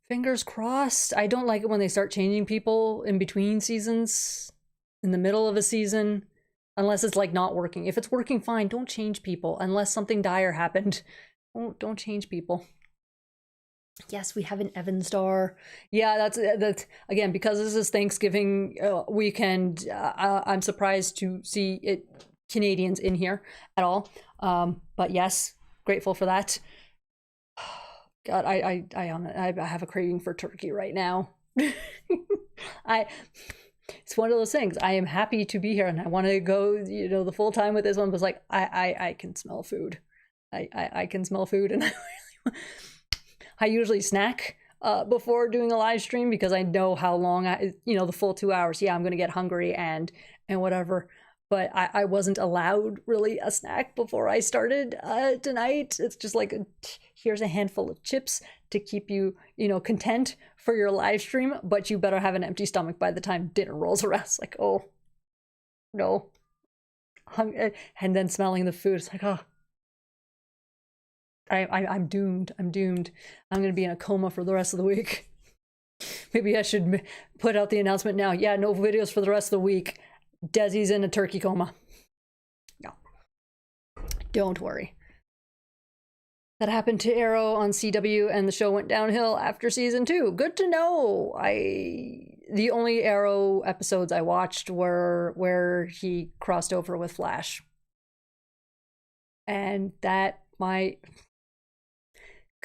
Speaker 1: fingers crossed. I don't like it when they start changing people in between seasons, in the middle of a season. Unless it's like not working. If it's working fine, don't change people. Unless something dire happened, don't change people. Yes, we have an Evan star. Yeah, that's again, because this is Thanksgiving weekend. I'm surprised to see Canadians in here at all. But yes, grateful for that. God, I have a craving for turkey right now. It's one of those things. I am happy to be here, and I want to go, the full time with this one. But like, I can smell food. I can smell food, and I usually snack before doing a live stream because I know how long the full 2 hours. Yeah, I'm gonna get hungry and whatever. But I wasn't allowed really a snack before I started tonight. It's just like, here's a handful of chips to keep you, content for your live stream, but you better have an empty stomach by the time dinner rolls around. It's like, oh, no. And then smelling the food, it's like, oh. I'm doomed. I'm doomed. I'm going to be in a coma for the rest of the week. Maybe I should put out the announcement now. Yeah, no videos for the rest of the week. Desi's in a turkey coma. No. Don't worry. That happened to Arrow on CW, and the show went downhill after season 2. Good to know. The only Arrow episodes I watched were where he crossed over with Flash. And that might...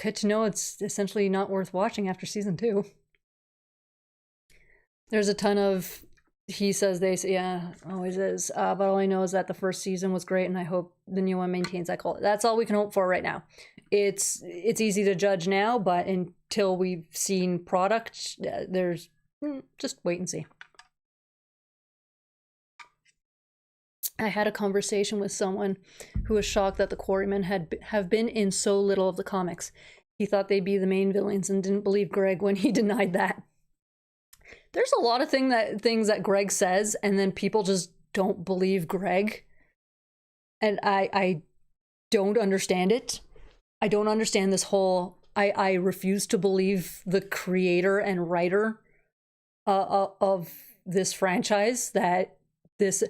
Speaker 1: Good to know it's essentially not worth watching after season 2. There's a ton of he says, they say, yeah, always is. But all I know is that the first season was great, and I hope the new one maintains that quality. That's all we can hope for right now. It's easy to judge now, but until we've seen product, there's just wait and see. I had a conversation with someone who was shocked that the Quarrymen have been in so little of the comics. He thought they'd be the main villains and didn't believe Greg when he denied that. There's a lot of things that Greg says, and then people just don't believe Greg. And I don't understand it. I don't understand this whole... I refuse to believe the creator and writer of this franchise that this...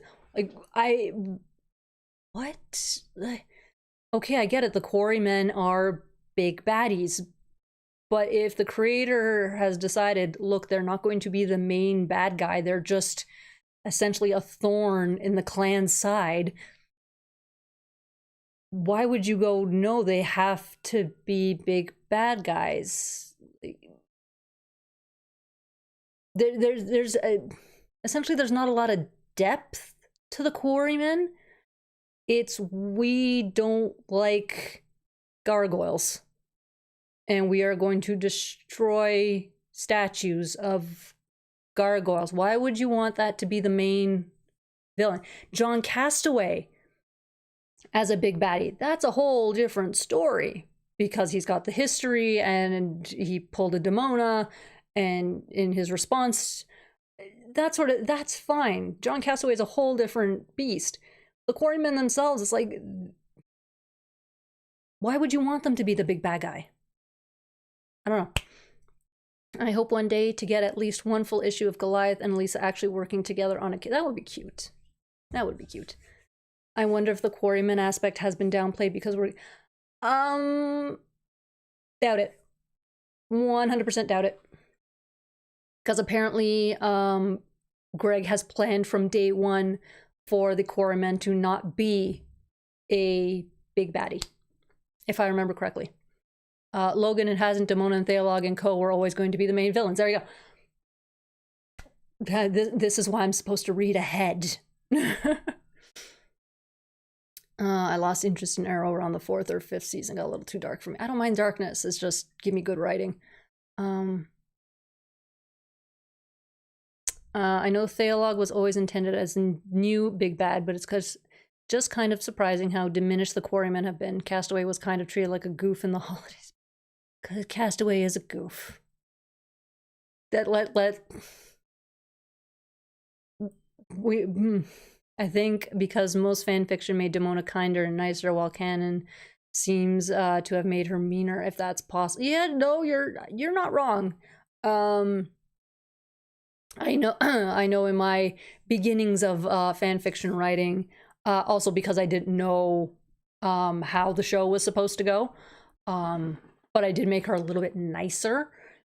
Speaker 1: What? Okay, I get it. The Quarrymen are big baddies. But if the creator has decided, look, they're not going to be the main bad guy, they're just essentially a thorn in the clan's side, why would you go, no, they have to be big bad guys? Essentially, there's not a lot of depth to the Quarrymen. It's, we don't like gargoyles, and we are going to destroy statues of gargoyles. Why would you want that to be the main villain? John Castaway as a big baddie, that's a whole different story, because he's got the history and he pulled a Demona, and in his response, that's fine. John Castaway is a whole different beast. The Quarrymen themselves, it's like, why would you want them to be the big bad guy? I don't know. I hope one day to get at least one full issue of Goliath and Lisa actually working together on a... That would be cute. That would be cute. I wonder if the Quarrymen aspect has been downplayed because we're... Doubt it. 100% doubt it. Because apparently Greg has planned from day one for the Quarrymen to not be a big baddie, if I remember correctly. Logan and Hasn't, Demona and Theolog and Co. were always going to be the main villains. There you go. This is why I'm supposed to read ahead. I lost interest in Arrow around the 4th or 5th season. Got a little too dark for me. I don't mind darkness. It's just give me good writing. I know Theolog was always intended as a new big bad, but it's because just kind of surprising how diminished the Quarrymen have been. Castaway was kind of treated like a goof in the holidays. Because Castaway is a goof. I think because most fan fiction made Demona kinder and nicer, while canon seems to have made her meaner, if that's possible. Yeah, no, you're not wrong. I know I know in my beginnings of fan fiction writing, also because I didn't know how the show was supposed to go, but I did make her a little bit nicer,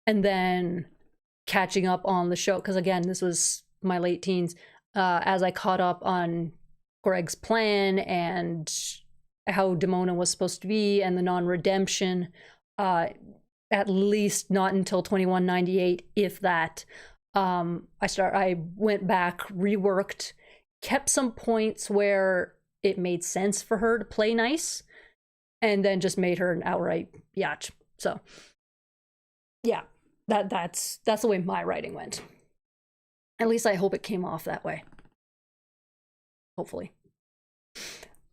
Speaker 1: and then catching up on the show, because again, this was my late teens, as I caught up on Greg's plan and how Demona was supposed to be and the non-redemption, at least not until 2198, if that. I went back, reworked, kept some points where it made sense for her to play nice, and then just made her an outright yacht. So yeah, that's the way my writing went. At least I hope it came off that way. Hopefully.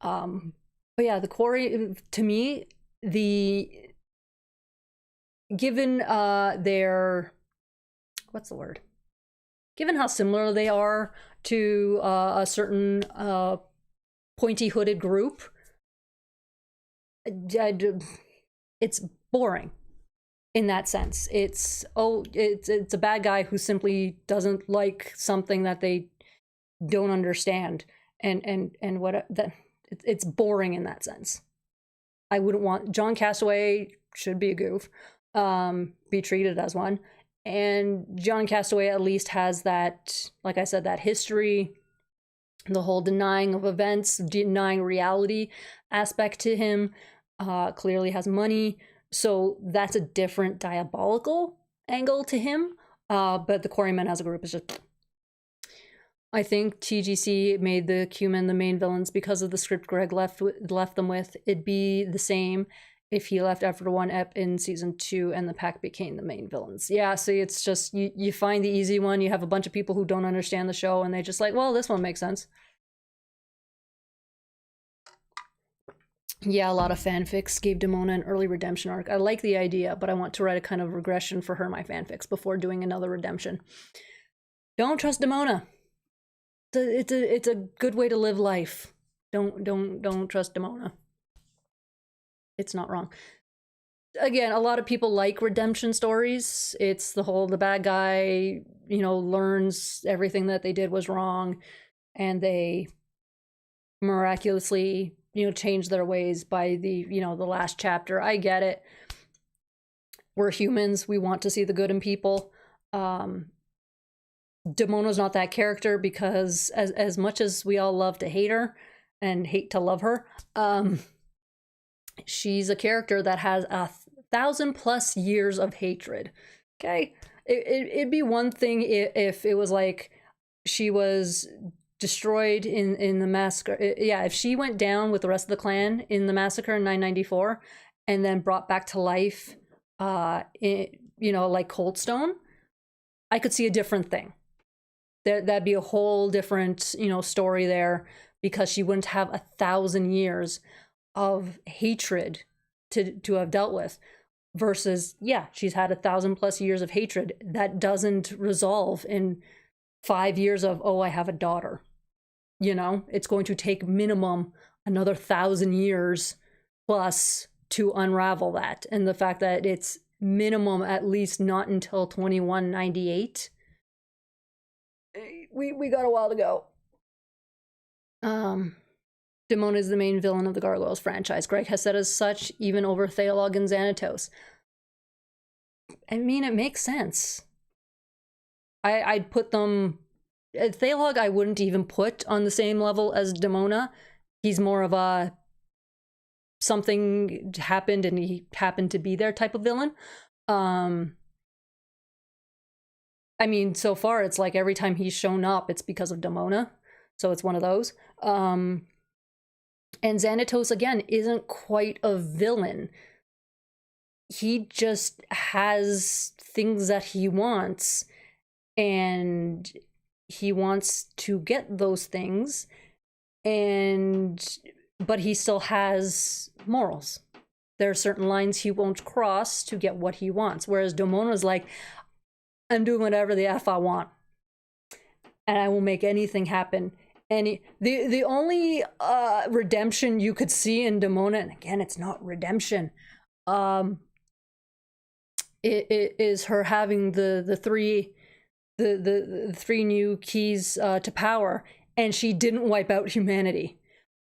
Speaker 1: But yeah, the quarry, to me, given their, what's the word? Given how similar they are to a certain pointy hooded group, it's boring in that sense. It's a bad guy who simply doesn't like something that they don't understand, and what that, it's boring in that sense. I wouldn't want John Castaway, should be a goof, be treated as one. And John Castaway at least has that, like I said, that history, the whole denying of events, denying reality aspect to him. Clearly has money, so that's a different diabolical angle to him. But the Quarrymen as a group is just, I think TGC made the Q-Men the main villains because of the script Greg left them with. It'd be the same if he left after one ep in season 2 and the pack became the main villains. Yeah, see, it's just, you find the easy one. You have a bunch of people who don't understand the show, and they just like, well, this one makes sense. Yeah, a lot of fanfics gave Demona an early redemption arc. I like the idea, but I want to write a kind of regression for her in my fanfics before doing another redemption. Don't trust Demona. It's a good way to live life. Don't trust Demona. It's not wrong. Again, a lot of people like redemption stories. It's the bad guy, learns everything that they did was wrong, and they miraculously, change their ways by the last chapter. I get it. We're humans. We want to see the good in people. Demona's not that character, because as much as we all love to hate her and hate to love her, she's a character that has 1,000+ years of hatred. Okay, it'd be one thing if it was like she was destroyed in the massacre. Yeah, if she went down with the rest of the clan in the massacre in 994 and then brought back to life, like Coldstone, I could see a different thing. That'd be a whole different, story there, because she wouldn't have 1,000 years of hatred to have dealt with, versus, yeah, she's had 1,000+ years of hatred that doesn't resolve in 5 years of, oh, I have a daughter. It's going to take minimum another 1,000 years plus to unravel that. And the fact that it's minimum at least not until 2198, we got a while to go. Demona is the main villain of the Gargoyles franchise. Greg has said as such, even over Thalog and Xanatos. I mean, it makes sense. I'd put them... Thalog I wouldn't even put on the same level as Demona. He's more of a something happened and he happened to be there type of villain. I mean, so far it's like every time he's shown up, it's because of Demona. So it's one of those. And Xanatos, again, isn't quite a villain. He just has things that he wants, and he wants to get those things, but he still has morals. There are certain lines he won't cross to get what he wants. Whereas Demona's like, I'm doing whatever the F I want, and I will make anything happen. The only redemption you could see in Demona, and again, it's not redemption, it is her having the 3 the 3 new keys to power, and she didn't wipe out humanity.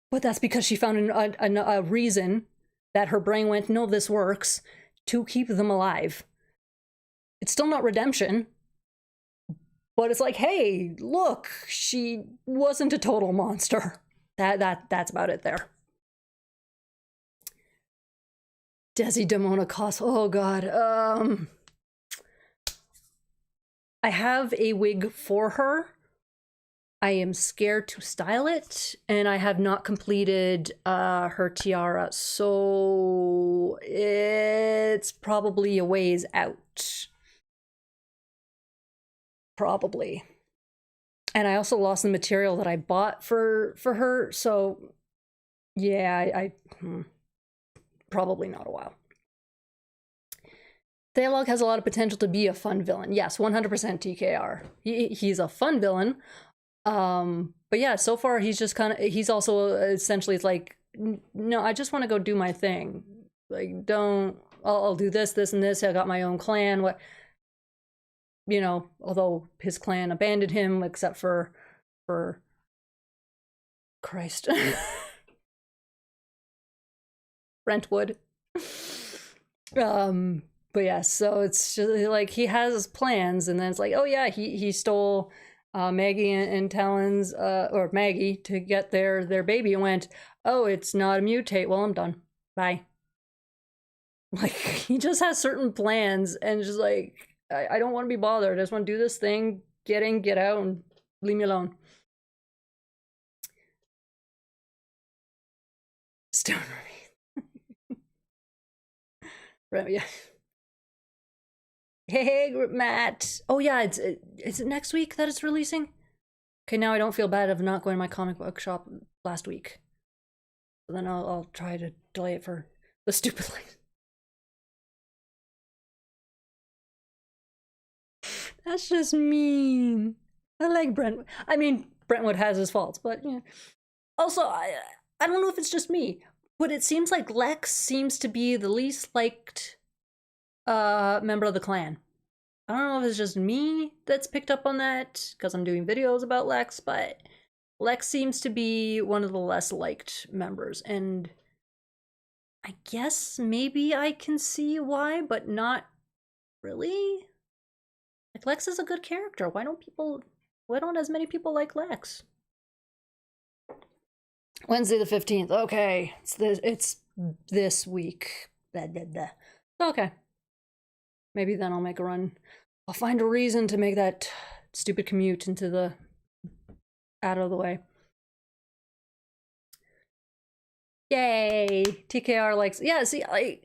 Speaker 1: But that's because she found a reason that her brain went, no, this works, to keep them alive. It's still not redemption, but it's like, hey, look, she wasn't a total monster. That's about it there. Desi Demona cost. Oh god. I have a wig for her. I am scared to style it, and I have not completed her tiara, so it's probably a ways out. Probably. And I also lost the material that I bought for her, so yeah, probably not a while. Thalog has a lot of potential to be a fun villain. Yes, 100% TKR. He's a fun villain. But yeah, so far he's just kind of, he's also essentially, it's like, no, I just want to go do my thing. Like, I'll do this, this, and this. I got my own clan. What, you know, although his clan abandoned him, except for Christ. Brentwood. But yeah, so it's just like he has plans, and then it's like, oh yeah, he stole Maggie and Talon's or Maggie to get their baby, and went, oh, it's not a mutate. Well, I'm done. Bye. Like, he just has certain plans, and just like, I don't want to be bothered. I just want to do this thing, get in, get out, and leave me alone. Stone Remain. Yeah. Hey, Matt. Oh yeah, is it next week that it's releasing? Okay, now I don't feel bad of not going to my comic book shop last week. So then I'll try to delay it for the stupid light. That's just mean. I like Brentwood. I mean, Brentwood has his faults, but yeah. Also, I don't know if it's just me, but it seems like Lex seems to be the least liked member of the clan. I don't know if it's just me that's picked up on that because I'm doing videos about Lex, but Lex seems to be one of the less liked members, and I guess maybe I can see why, but not really. Like, Lex is a good character. Why don't as many people like Lex? Wednesday the 15th. Okay. It's this week. Blah, blah, blah. Okay. Maybe then I'll make a run. I'll find a reason to make that stupid commute out of the way. Yay! TKR likes, yeah, see, I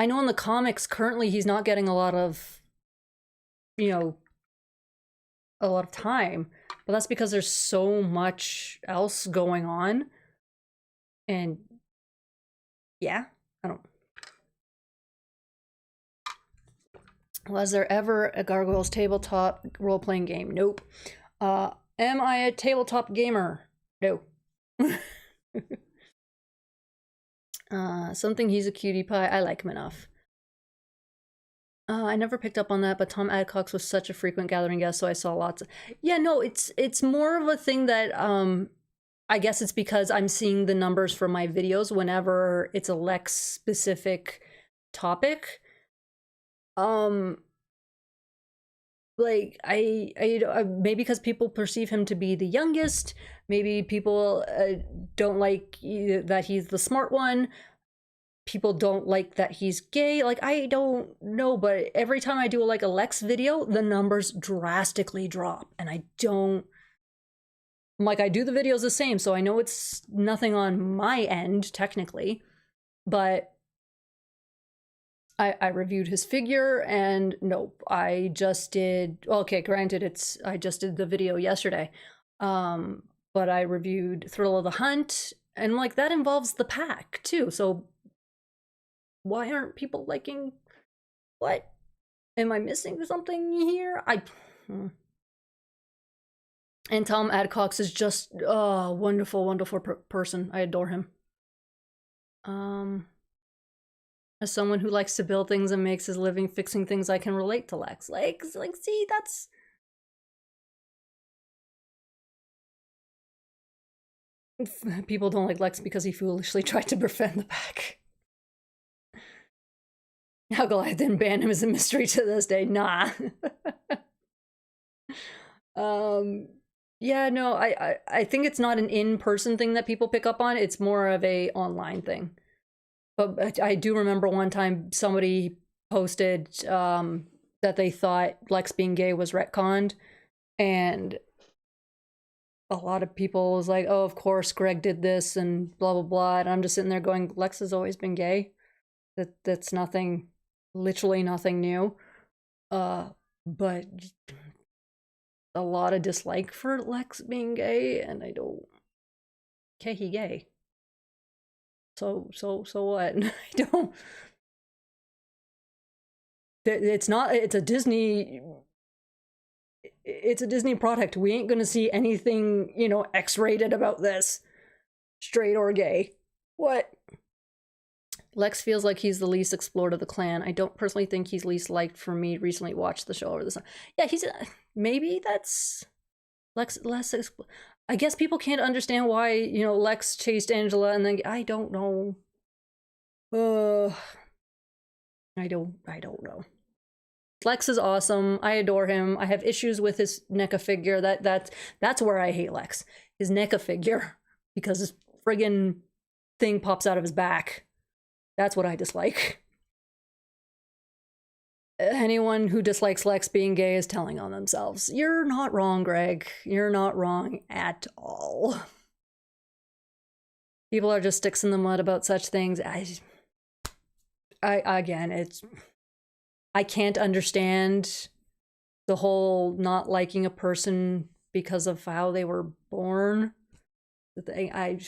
Speaker 1: know in the comics currently he's not getting a lot of, you know, a lot of time, but that's because there's so much else going on. And yeah, I don't. Was there ever a Gargoyles tabletop role-playing game? Nope. Am I a tabletop gamer? No. Something he's a cutie pie. I like him enough. I never picked up on that, but Tom Adcox was such a frequent gathering guest, so I saw lots of... Yeah, no, it's more of a thing that, I guess it's because I'm seeing the numbers for my videos whenever it's a Lex-specific topic. Like, I maybe because people perceive him to be the youngest, maybe people don't like that he's the smart one, people don't like that he's gay, like, I don't know, but every time I do like a Lex video, the numbers drastically drop, and I don't, like, I do the videos the same, so I know it's nothing on my end, technically, but I reviewed his figure, and nope, I just did, okay, granted, I just did the video yesterday, but I reviewed Thrill of the Hunt, and like, that involves the pack too, so why aren't people liking, what? Am I missing something here? And Tom Adcox is just a wonderful, wonderful person. I adore him. As someone who likes to build things and makes his living fixing things, I can relate to Lex. Like, see, that's... People don't like Lex because he foolishly tried to befriend the pack. How Goliath didn't ban him is a mystery to this day. Nah. Yeah, no, I think it's not an in-person thing that people pick up on. It's more of a online thing. But I do remember one time somebody posted that they thought Lex being gay was retconned, and a lot of people was like, oh, of course Greg did this and blah blah blah, and I'm just sitting there going, Lex has always been gay. That's nothing, literally nothing new. But a lot of dislike for Lex being gay, and I don't... Okay, he gay. So what? I don't... It's not... It's a Disney... It's a Disney product. We ain't gonna see anything, you know, X-rated about this. Straight or gay. What? Lex feels like he's the least explored of the clan. I don't personally think he's least liked for me. Recently watched the show over the summer. Yeah, he's... maybe that's... Lex less... I guess people can't understand why, you know, Lex chased Angela and then... I don't know. I don't know. Lex is awesome. I adore him. I have issues with his NECA figure. That's where I hate Lex. His NECA figure. Because his friggin' thing pops out of his back. That's what I dislike. Anyone who dislikes Lex being gay is telling on themselves. You're not wrong, Greg. You're not wrong at all. People are just sticks in the mud about such things. Again, it's... I can't understand the whole not liking a person because of how they were born. The thing, I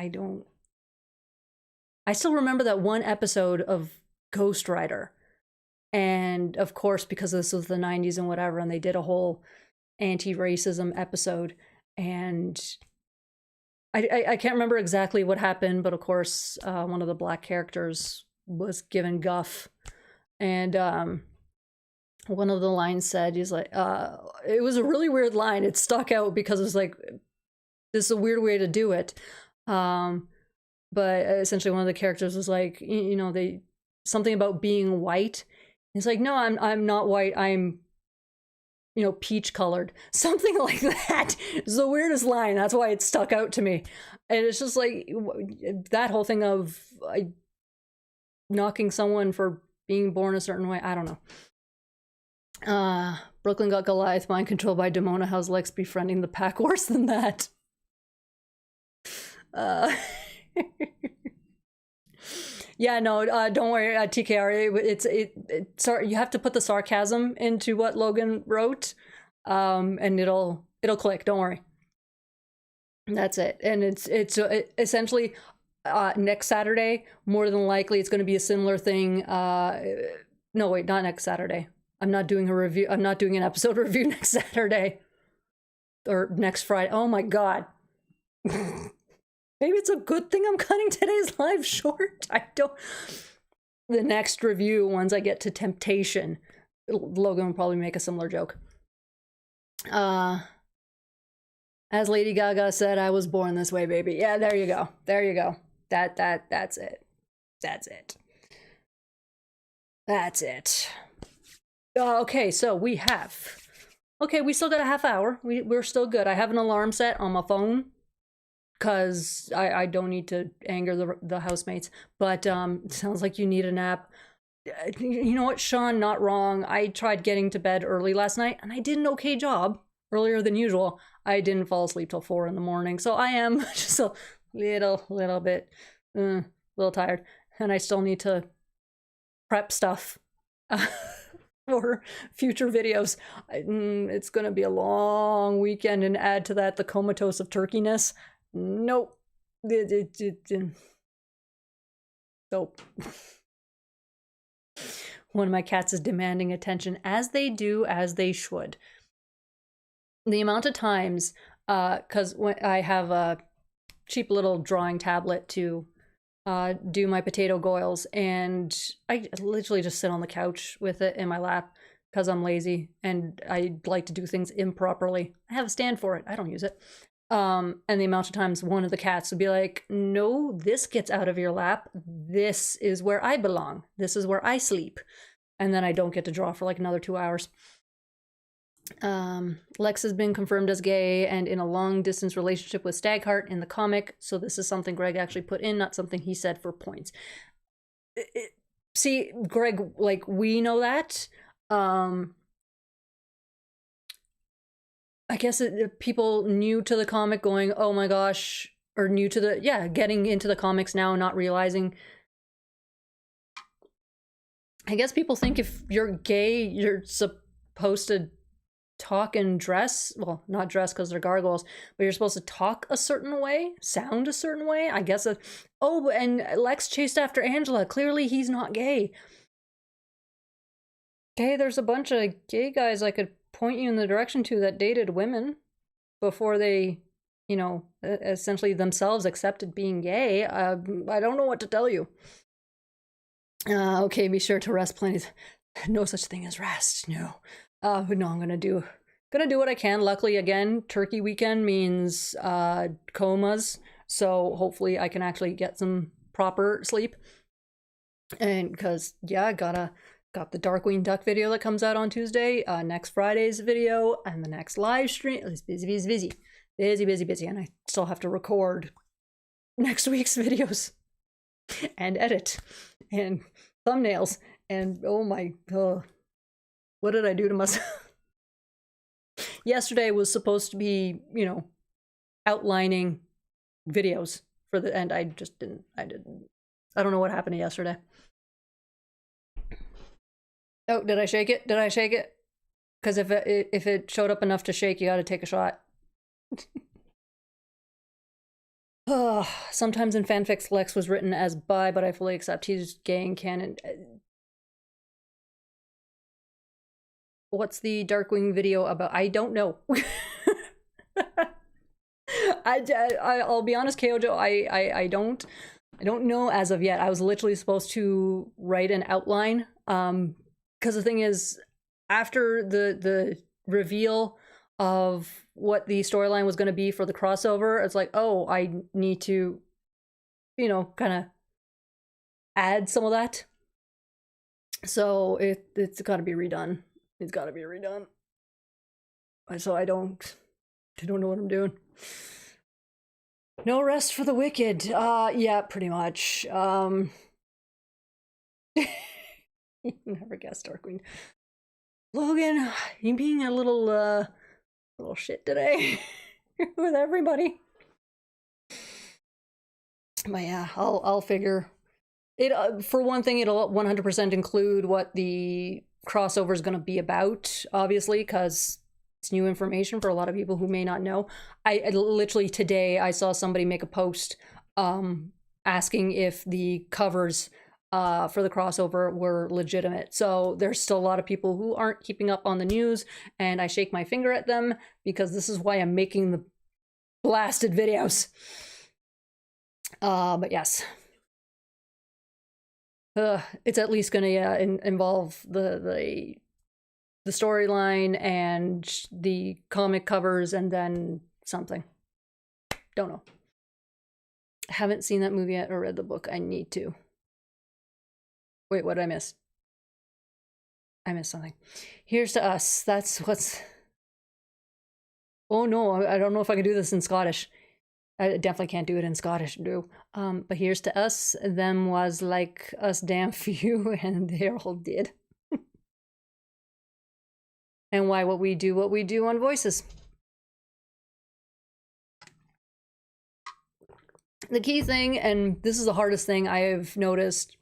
Speaker 1: don't... I still remember that one episode of Ghost Rider. And of course, because this was the 90s and whatever, and they did a whole anti-racism episode. And I can't remember exactly what happened, but of course, one of the black characters was given guff. And one of the lines said, he's like, it was a really weird line. It stuck out because it was like, this is a weird way to do it. But essentially one of the characters was like, you know, something about being white. It's like, no, I'm not white. I'm, you know, peach colored. Something like that. It's the weirdest line. That's why it stuck out to me. And it's just like that whole thing of knocking someone for being born a certain way. I don't know. Brooklyn got Goliath mind controlled by Demona. How's Lex befriending the pack? Worse than that. Yeah, no, don't worry, TKR. Sorry, you have to put the sarcasm into what Logan wrote, and it'll click. Don't worry. That's it, and it's essentially next Saturday. More than likely, it's going to be a similar thing. No, wait, not next Saturday. I'm not doing a review. I'm not doing an episode review next Saturday or next Friday. Oh my god. Maybe it's a good thing I'm cutting today's live short. I don't... The next review, once I get to Temptation, Logan will probably make a similar joke. As Lady Gaga said, I was born this way, baby. Yeah, there you go. There you go. That's it. That's it. That's it. Okay, so we have... Okay, we still got a half hour. We're still good. I have an alarm set on my phone, because I don't need to anger the housemates. But it sounds like you need a nap. You know what, Sean, not wrong. I tried getting to bed early last night, and I did an okay job, earlier than usual. I didn't fall asleep till 4 in the morning, so I am just a little bit, a little tired. And I still need to prep stuff for future videos. It's going to be a long weekend, and add to that the comatose of turkeyness. Nope. Nope. One of my cats is demanding attention, as they do, as they should. The amount of times, because when I have a cheap little drawing tablet to do my potato goils, and I literally just sit on the couch with it in my lap because I'm lazy and I like to do things improperly. I have a stand for it. I don't use it. And the amount of times one of the cats would be like, no, this gets out of your lap. This is where I belong. This is where I sleep. And then I don't get to draw for like another 2 hours. Lex has been confirmed as gay and in a long distance relationship with Stagheart in the comic. So this is something Greg actually put in, not something he said for points. See, Greg, like, we know that. I guess people new to the comic going, oh my gosh, or new to the, getting into the comics now and not realizing. I guess people think if you're gay, you're supposed to talk and dress, well, not dress because they're gargoyles, but you're supposed to talk a certain way, sound a certain way. I guess oh, and Lex chased after Angela. Clearly he's not gay. Okay, there's a bunch of gay guys I could point you in the direction to that dated women before they, you know, essentially themselves accepted being gay. I don't know what to tell you. Okay, be sure to rest plenty. No such thing as rest, no. No, I'm gonna do what I can. Luckily, again, turkey weekend means comas, so hopefully I can actually get some proper sleep. And because got the Darkwing Duck video that comes out on Tuesday, next Friday's video, and the next live stream. It's busy, and I still have to record next week's videos and edit and thumbnails and oh my god. What did I do to myself? Yesterday was supposed to be, you know, outlining videos for the end. I just didn't. I don't know what happened to yesterday. Oh, did I shake it? Did I shake it? Because if it showed up enough to shake, you got to take a shot. Sometimes in fanfics, Lex was written as bi, but I fully accept he's gay in canon. What's the Darkwing video about? I don't know. I'll be honest, Kyojo, I don't know as of yet. I was literally supposed to write an outline. Because the thing is, after the reveal of what the storyline was going to be for the crossover, it's like, oh, I need to, you know, kind of add some of that. So it's got to be redone. It's got to be redone. So I don't know what I'm doing. No rest for the wicked. Yeah, pretty much. You never guessed, Darkwing. Logan, you being a little shit today with everybody. But yeah, I'll figure it. For one thing, it'll 100% include what the crossover is going to be about, obviously, because it's new information for a lot of people who may not know. I literally today I saw somebody make a post asking if the covers for the crossover were legitimate. So there's still a lot of people who aren't keeping up on the news, and I shake my finger at them because this is why I'm making the blasted videos. But yes. It's at least going to involve the storyline and the comic covers and then something. Don't know. Haven't seen that movie yet or read the book. I need to. Wait, what did I miss? I missed something. Here's to us. That's what's... Oh no, I don't know if I can do this in Scottish. I definitely can't do it in Scottish, no. But here's to us, them was like us damn few, and they're all dead. And why what we do on Voices. The key thing, and this is the hardest thing I have noticed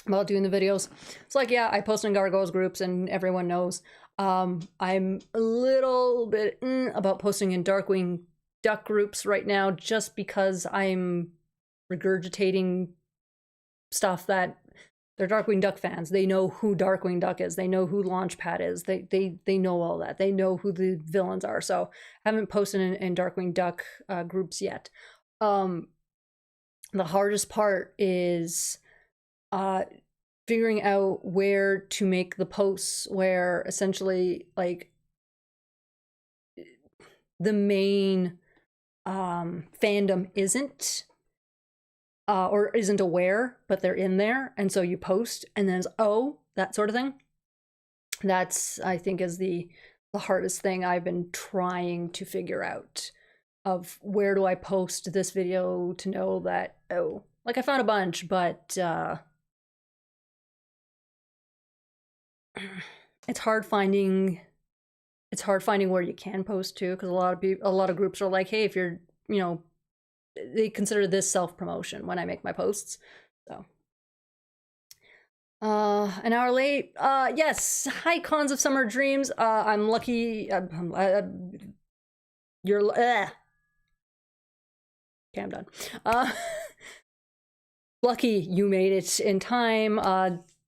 Speaker 1: about doing the videos, it's like, yeah, I post in Gargoyles groups and everyone knows. I'm a little bit about posting in Darkwing Duck groups right now, just because I'm regurgitating stuff that they're Darkwing Duck fans. They know who Darkwing Duck is. They know who Launchpad is. They know all that. They know who the villains are. So I haven't posted in Darkwing Duck groups yet. The hardest part is figuring out where to make the posts where essentially like the main fandom isn't or isn't aware, but they're in there, and so you post and then it's, oh, that sort of thing. That's, I think, is the hardest thing I've been trying to figure out, of where do I post this video to know that, oh, like I found a bunch, but it's hard finding where you can post to, because a lot of groups are like, hey, if you're, you know, they consider this self-promotion when I make my posts. So an hour late. Yes. Hi, Cons of Summer Dreams. I'm lucky. You're okay, I'm done. Lucky you made it in time.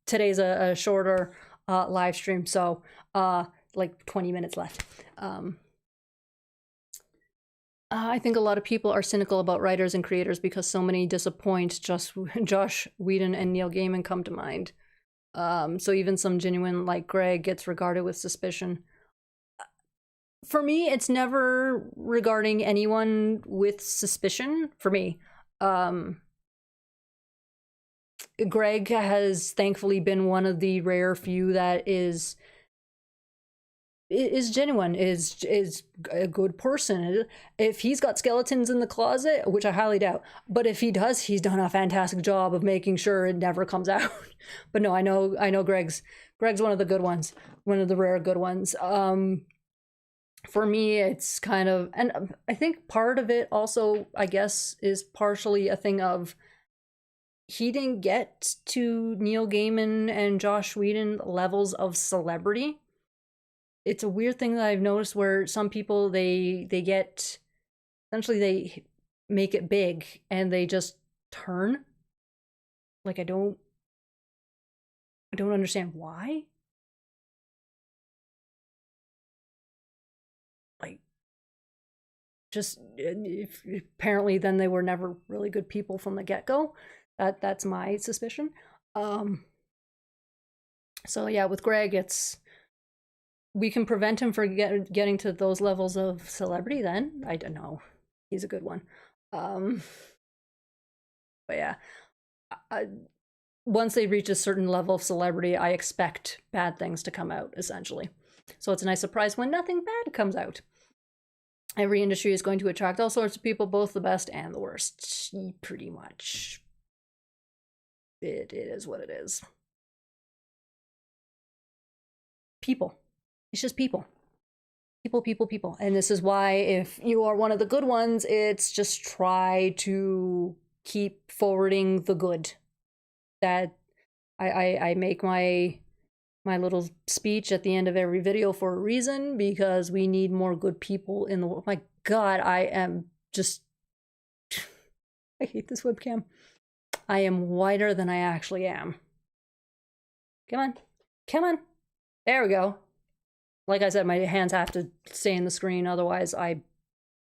Speaker 1: Today's a shorter live stream, so like 20 minutes left. I think a lot of people are cynical about writers and creators because so many disappoint. Just Josh Whedon and Neil Gaiman come to mind. So even some genuine like Greg gets regarded with suspicion. For me, it's never regarding anyone with suspicion. For me, Greg has thankfully been one of the rare few that is genuine, is a good person. If he's got skeletons in the closet, which I highly doubt, but if he does, he's done a fantastic job of making sure it never comes out. But no, I know Greg's one of the good ones, one of the rare good ones. For me, it's kind of, and I think part of it also, I guess, is partially a thing of he didn't get to Neil Gaiman and Josh Whedon levels of celebrity. It's a weird thing that I've noticed where some people, they get, essentially they make it big and they just turn. Like, I don't understand why. Like, just apparently then they were never really good people from the get-go. That's my suspicion. So yeah, with Greg, it's, we can prevent him from getting to those levels of celebrity then. I don't know. He's a good one. But yeah, once they reach a certain level of celebrity, I expect bad things to come out, essentially. So it's a nice surprise when nothing bad comes out. Every industry is going to attract all sorts of people, both the best and the worst. Pretty much. It is what it is. People. It's just people. People. And this is why, if you are one of the good ones, it's just try to keep forwarding the good. That I make my little speech at the end of every video for a reason, because we need more good people in the world. My God, I am just, I hate this webcam. I am wider than I actually am. Come on. There we go. Like I said, my hands have to stay in the screen, otherwise I'm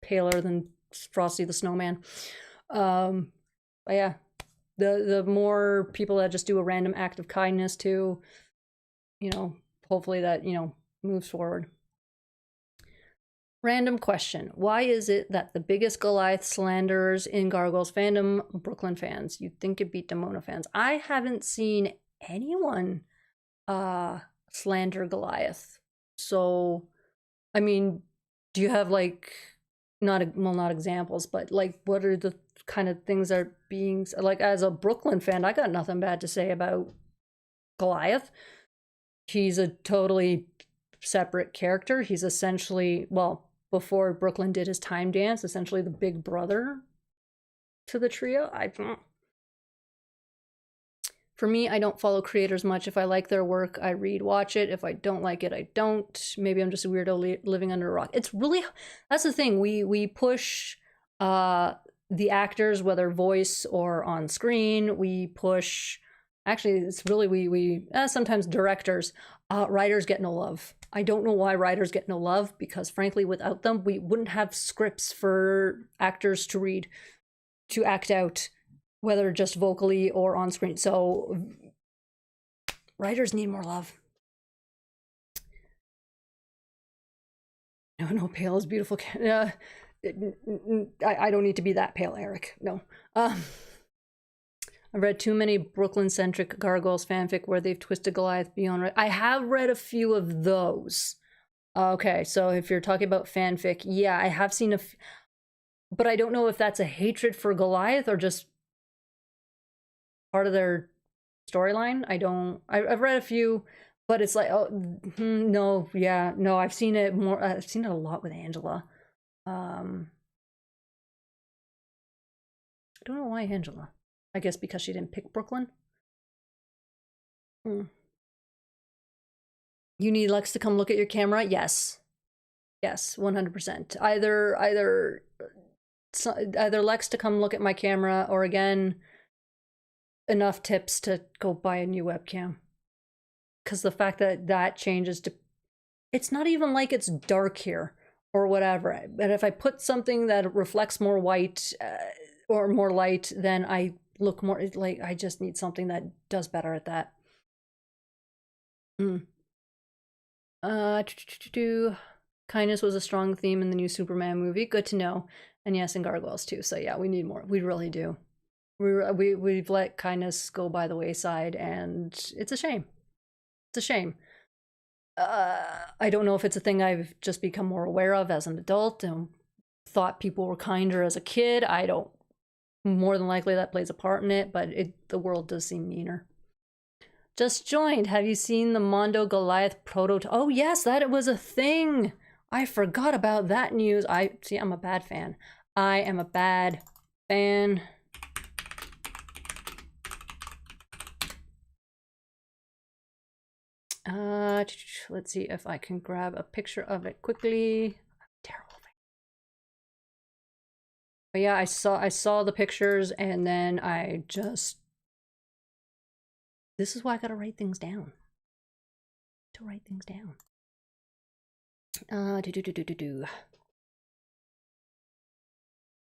Speaker 1: paler than Frosty the Snowman. But yeah, the more people that just do a random act of kindness too, you know, hopefully that, you know, moves forward. Random question. Why is it that the biggest Goliath slanderers in Gargoyles fandom, Brooklyn fans? You'd think it'd be Demona fans. I haven't seen anyone slander Goliath. So, I mean, do you have like, not examples, but like, what are the kind of things that are being, like, as a Brooklyn fan, I got nothing bad to say about Goliath. He's a totally separate character. He's essentially, well, before Brooklyn did his time dance, essentially the big brother to the trio. For me, I don't follow creators much. If I like their work, I read, watch it. If I don't like it, I don't. Maybe I'm just a weirdo living under a rock. It's really, that's the thing. We push the actors, whether voice or on screen. We push, actually, it's really, we sometimes directors. Writers get no love. I don't know why writers get no love, because frankly, without them, we wouldn't have scripts for actors to read. to act out, whether just vocally or on screen. So writers need more love. No, pale is beautiful. I don't need to be that pale, Eric. No. I've read too many Brooklyn-centric Gargoyles fanfic where they've twisted Goliath beyond. I have read a few of those. Okay, so if you're talking about fanfic, yeah, I have seen but I don't know if that's a hatred for Goliath or just part of their storyline. I've read a few, but it's like, oh, no, yeah, no, I've seen it more. I've seen it a lot with Angela. I don't know why Angela. I guess because she didn't pick Brooklyn. You need Lex to come look at your camera? Yes. Yes, 100%. Either Lex to come look at my camera, or again, enough tips to go buy a new webcam. Because the fact that changes to... It's not even like it's dark here or whatever. But if I put something that reflects more white or more light, then I look more like I just need something that does better at that. Kindness was a strong theme in the new Superman movie. Good to know. And yes, in Gargoyles too. So yeah, we need more. We really do. We've let kindness go by the wayside, and it's a shame. It's a shame. I don't know if it's a thing I've just become more aware of as an adult and thought people were kinder as a kid. I don't. More than likely that plays a part in it, but the world does seem meaner. Just joined. Have you seen the Mondo Goliath prototype? Oh yes, that was a thing. I forgot about that news. I'm a bad fan. I am a bad fan. Let's see if I can grab a picture of it quickly. Terrible. But yeah, I saw the pictures, and then I just... This is why I gotta write things down. To write things down.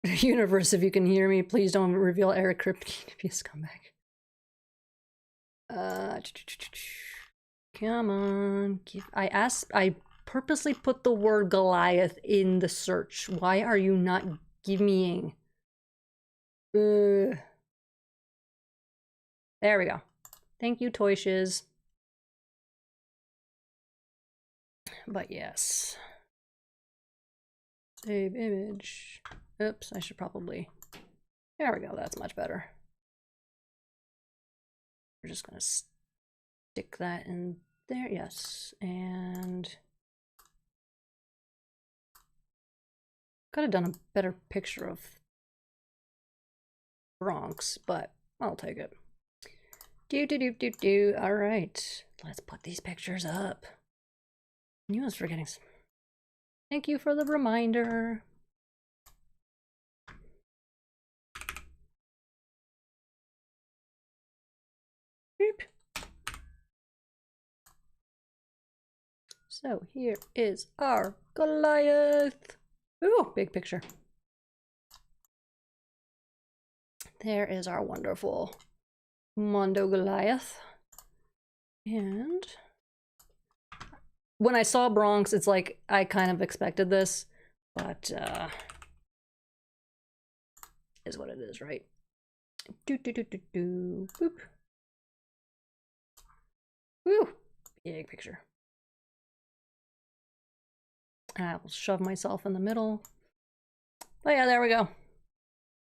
Speaker 1: Universe, if you can hear me, please don't reveal Eric Kripke to be a scumbag. Come on. I purposely put the word Goliath in the search. Why are you not giving? There we go. Thank you, Toy Shiz. But yes. Save image. Oops, I should probably... There we go, that's much better. We're just gonna stick that in there, yes. And... Could have done a better picture of Bronx, but I'll take it. All right, let's put these pictures up. I knew I was forgetting. Thank you for the reminder. Boop. So here is our Goliath. Ooh, big picture. There is our wonderful Mondo Goliath. And when I saw Bronx, it's like I kind of expected this, but is what it is, right? Boop. Woo! Big picture. I will shove myself in the middle. Oh yeah, there we go.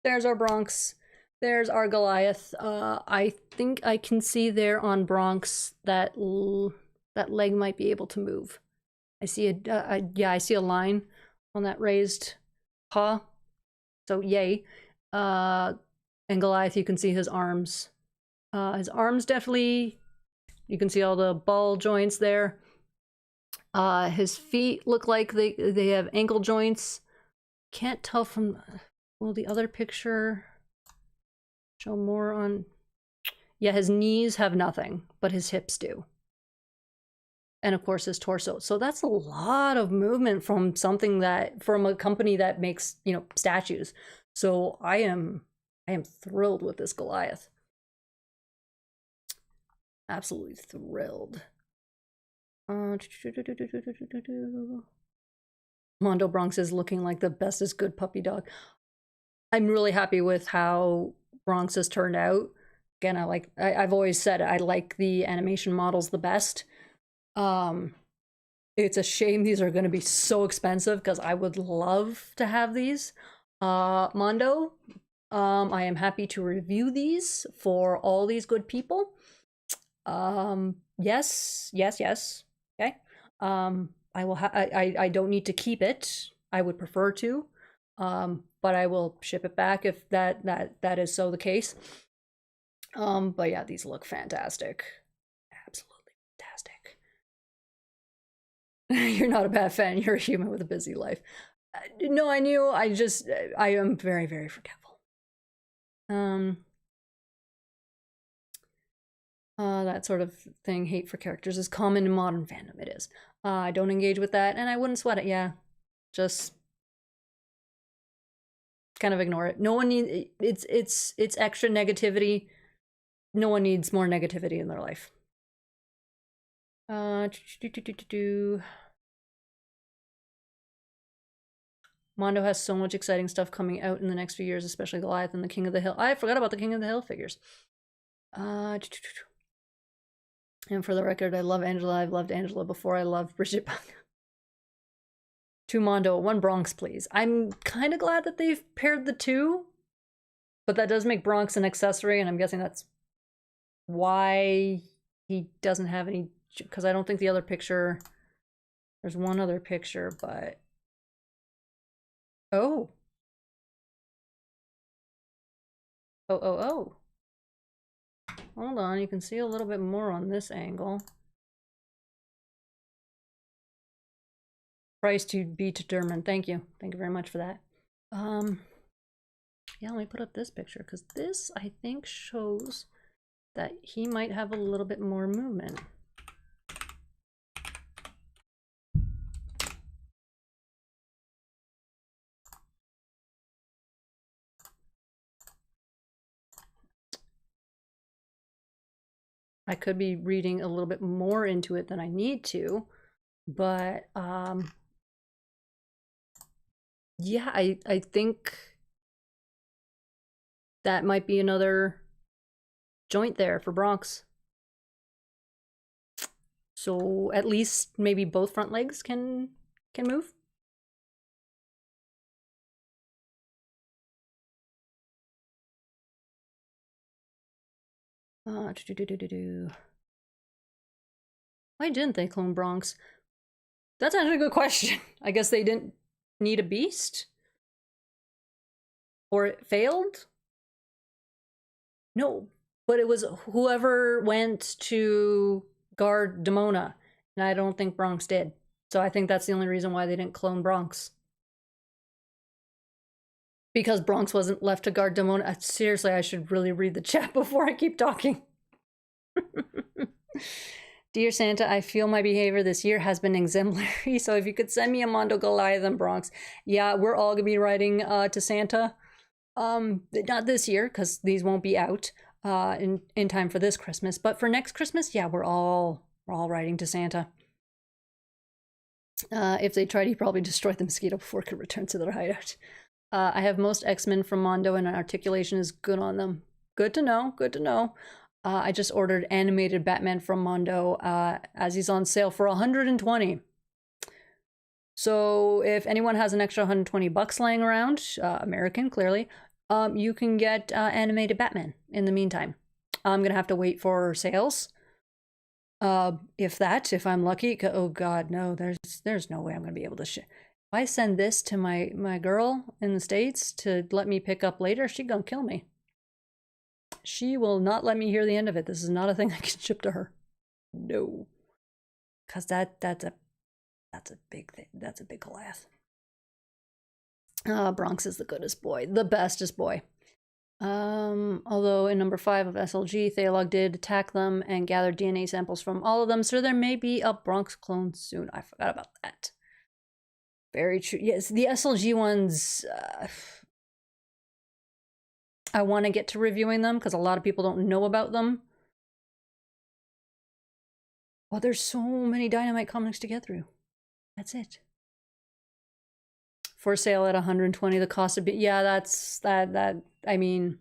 Speaker 1: There's our Bronx. There's our Goliath. I think I can see there on Bronx that that leg might be able to move. I see I see a line on that raised paw. So yay. And Goliath, you can see his arms. His arms definitely, you can see all the ball joints there. His feet look like they have ankle joints. Can't tell from, well, the other picture show more on, yeah, his knees have nothing, but his hips do. And of course his torso. So that's a lot of movement from something that, from a company that makes, you know, statues. So I am I am thrilled with this Goliath. Absolutely thrilled. Mondo Bronx is looking like the bestest good puppy dog. I'm really happy with how Bronx has turned out. Again, I've always said I like the animation models the best. It's a shame these are going to be so expensive because I would love to have these. Mondo, I am happy to review these for all these good people. Yes. Okay. I will I don't need to keep it. I would prefer to. But I will ship it back if that is so the case. But yeah, these look fantastic. Absolutely fantastic. You're not a bad fan. You're a human with a busy life. No, I knew. I am very, very forgetful. That sort of thing, hate for characters, is common in modern fandom. It is. I don't engage with that, and I wouldn't sweat it. Yeah, just kind of ignore it. No one needs it's extra negativity. No one needs more negativity in their life. Mondo has so much exciting stuff coming out in the next few years, especially Goliath and the King of the Hill. I forgot about the King of the Hill figures. And for the record, I love Angela. I've loved Angela before I loved Bridget Buck. 2 Mondo, 1 Bronx, please. I'm kind of glad that they've paired the 2, but that does make Bronx an accessory, and I'm guessing that's why he doesn't have any, because I don't think the other picture, there's one other picture, but oh. Hold on, you can see a little bit more on this angle. Price to be determined. Thank you very much for that. Yeah, let me put up this picture, because this, I think, shows that he might have a little bit more movement. I could be reading a little bit more into it than I need to, but yeah, I think that might be another joint there for Bronx. So at least maybe both front legs can move. Why didn't they clone Bronx? That's actually a good question. I guess they didn't need a beast? Or it failed? No, but it was whoever went to guard Demona, and I don't think Bronx did. So I think that's the only reason why they didn't clone Bronx. Because Bronx wasn't left to guard Demona. Seriously, I should really read the chat before I keep talking. Dear Santa, I feel my behavior this year has been exemplary, so if you could send me a Mondo Goliath and Bronx. Yeah, we're all gonna be writing to Santa. Not this year, because these won't be out in time for this Christmas, but for next Christmas, yeah, we're all writing to Santa. If they tried, he'd probably destroy the mosquito before it could return to their hideout. I have most X-Men from Mondo, and articulation is good on them. Good to know, good to know. I just ordered animated Batman from Mondo as he's on sale for $120. So if anyone has an extra $120 laying around, American clearly, you can get animated Batman in the meantime. I'm gonna have to wait for sales. If I'm lucky. Oh God, no, there's no way I'm gonna be able to ship. If I send this to my girl in the States to let me pick up later, she's gonna kill me. She will not let me hear the end of it. This is not a thing I can ship to her. No. Cause that's a big thing. That's a big Goliath. Bronx is the goodest boy. The bestest boy. Although in number 5 of SLG, Thalog did attack them and gather DNA samples from all of them, so there may be a Bronx clone soon. I forgot about that. Very true. Yes, the SLG ones, I want to get to reviewing them because a lot of people don't know about them. Oh, there's so many Dynamite comics to get through. That's it. For sale at 120, the cost of yeah, that's that I mean,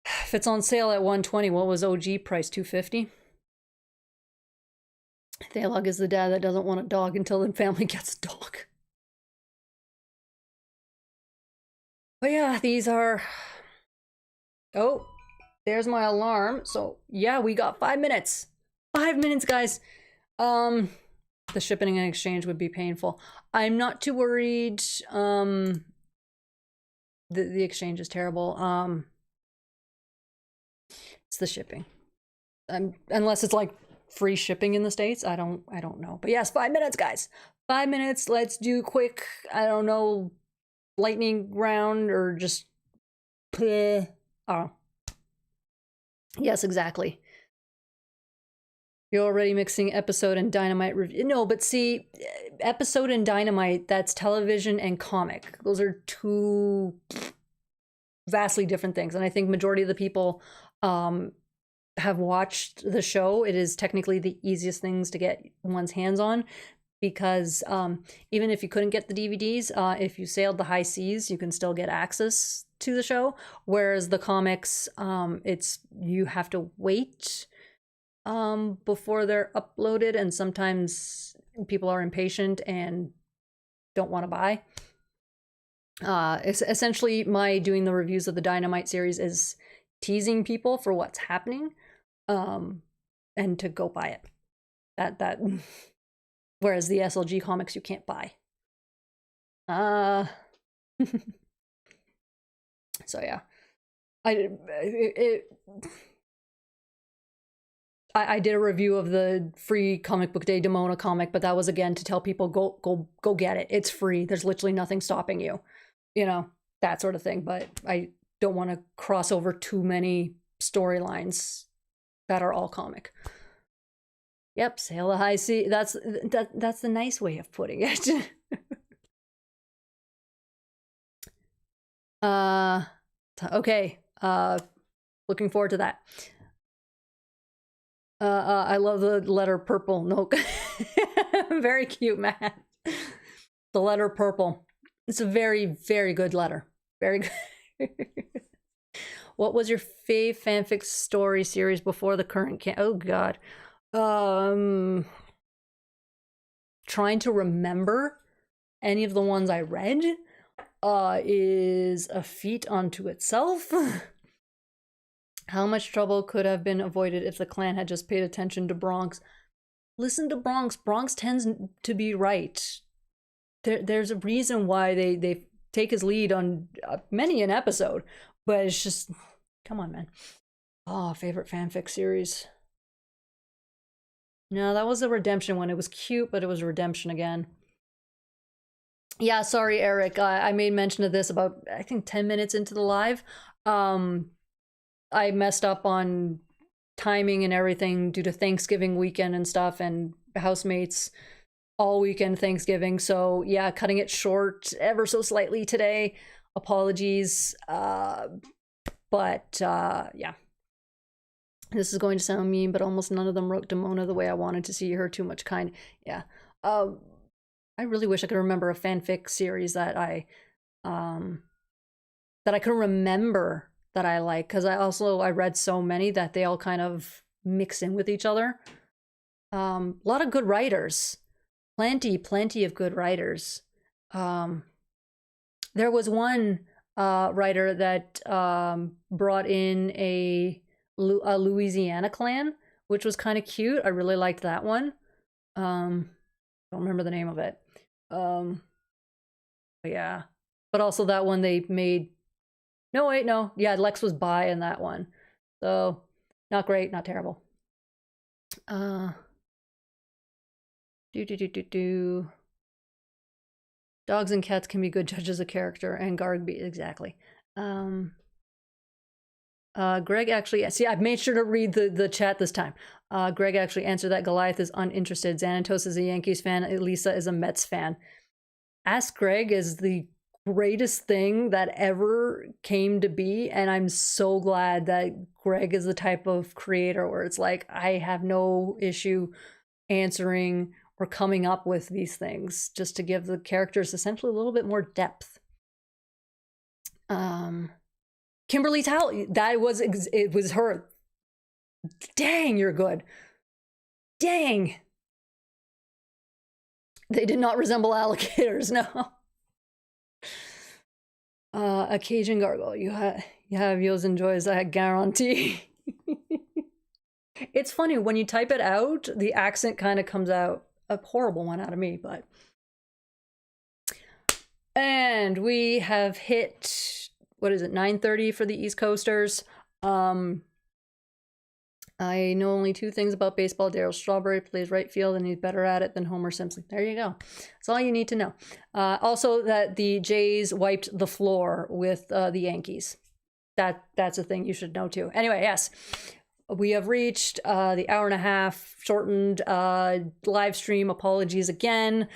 Speaker 1: if it's on sale at 120, what was OG price? 250? Thalog is the dad that doesn't want a dog until the family gets a dog. But yeah, these are... Oh, there's my alarm. So yeah, we got 5 minutes. 5 minutes, guys. The shipping and exchange would be painful. I'm not too worried. The exchange is terrible. It's the shipping. Unless it's like free shipping in the States. I don't know. But yes, 5 minutes, guys. 5 minutes. Let's do quick, I don't know, lightning round or just oh. Yes, exactly. You're already mixing episode and Dynamite review. No, but see, episode and Dynamite, that's television and comic. Those are two vastly different things. And I think majority of the people have watched the show. It is technically the easiest things to get one's hands on because even if you couldn't get the DVDs, if you sailed the high seas, you can still get access to the show. Whereas the comics, it's you have to wait before they're uploaded, and sometimes people are impatient and don't want to buy. It's essentially my doing the reviews of the Dynamite series is teasing people for what's happening, and to go buy it. That whereas the SLG comics you can't buy. So yeah, I did a review of the free Comic Book Day Demona comic, but that was again to tell people go get it. It's free. There's literally nothing stopping you, you know, that sort of thing. But I don't want to cross over too many storylines that are all comic. Yep, sail the high sea. That's the nice way of putting it. Okay. Looking forward to that. I love the letter purple. No, very cute, man. The letter purple. It's a very, very good letter. Very good. What was your fave fanfic story series before the current oh god. Trying to remember any of the ones I read is a feat unto itself. How much trouble could have been avoided if the clan had just paid attention to Bronx? Listen to Bronx. Bronx tends to be right. There's a reason why they take his lead on many an episode, but it's just, come on, man. Oh, favorite fanfic series. No, that was a redemption one. It was cute, but it was redemption again. Yeah, sorry, Eric. I made mention of this about, I think, 10 minutes into the live. I messed up on timing and everything due to Thanksgiving weekend and stuff, and housemates all weekend Thanksgiving. So yeah, cutting it short ever so slightly today. Apologies. But yeah. This is going to sound mean, but almost none of them wrote Demona the way I wanted to see her. Too much kind. Yeah. I really wish I could remember a fanfic series that I could remember that I like, because I read so many that they all kind of mix in with each other. A lot of good writers, plenty of good writers. There was one writer that brought in a Louisiana clan, which was kind of cute. I really liked that one. Don't remember the name of it. But yeah, but also that one they made. No, wait, no. Yeah, Lex was bi in that one. So, not great, not terrible. Dogs and cats can be good judges of character, and Gargby, exactly. Greg actually, see, I've made sure to read the chat this time. Greg actually answered that Goliath is uninterested. Xanatos is a Yankees fan. Elisa is a Mets fan. Ask Greg is the greatest thing that ever came to be, and I'm so glad that Greg is the type of creator where it's like, I have no issue answering or coming up with these things just to give the characters essentially a little bit more depth. Kimberly Talley, it was her. Dang, you're good. Dang. They did not resemble alligators, no. A Cajun gargoyle. You have yours enjoys, I guarantee. It's funny, when you type it out, the accent kind of comes out. A horrible one out of me, but. And we have hit, what is it, 9:30 for the East Coasters. I know only two things about baseball. Darryl Strawberry plays right field and he's better at it than Homer Simpson. There you go. That's all you need to know. Also that the Jays wiped the floor with the Yankees. That's a thing you should know too. Anyway, yes. We have reached the hour and a half shortened live stream. Apologies again.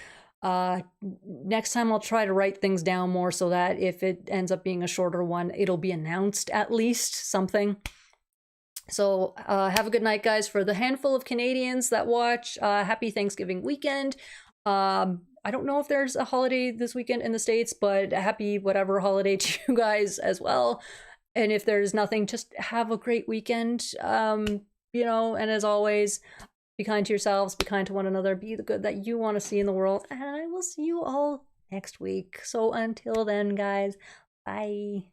Speaker 1: Next time I'll try to write things down more so that if it ends up being a shorter one, it'll be announced at least something. So have a good night, guys. For the handful of Canadians that watch, happy Thanksgiving weekend. I don't know if there's a holiday this weekend in the States, but happy whatever holiday to you guys as well. And if there's nothing, just have a great weekend. You know, and as always, be kind to yourselves, be kind to one another, be the good that you want to see in the world. And I will see you all next week. So until then, guys, bye.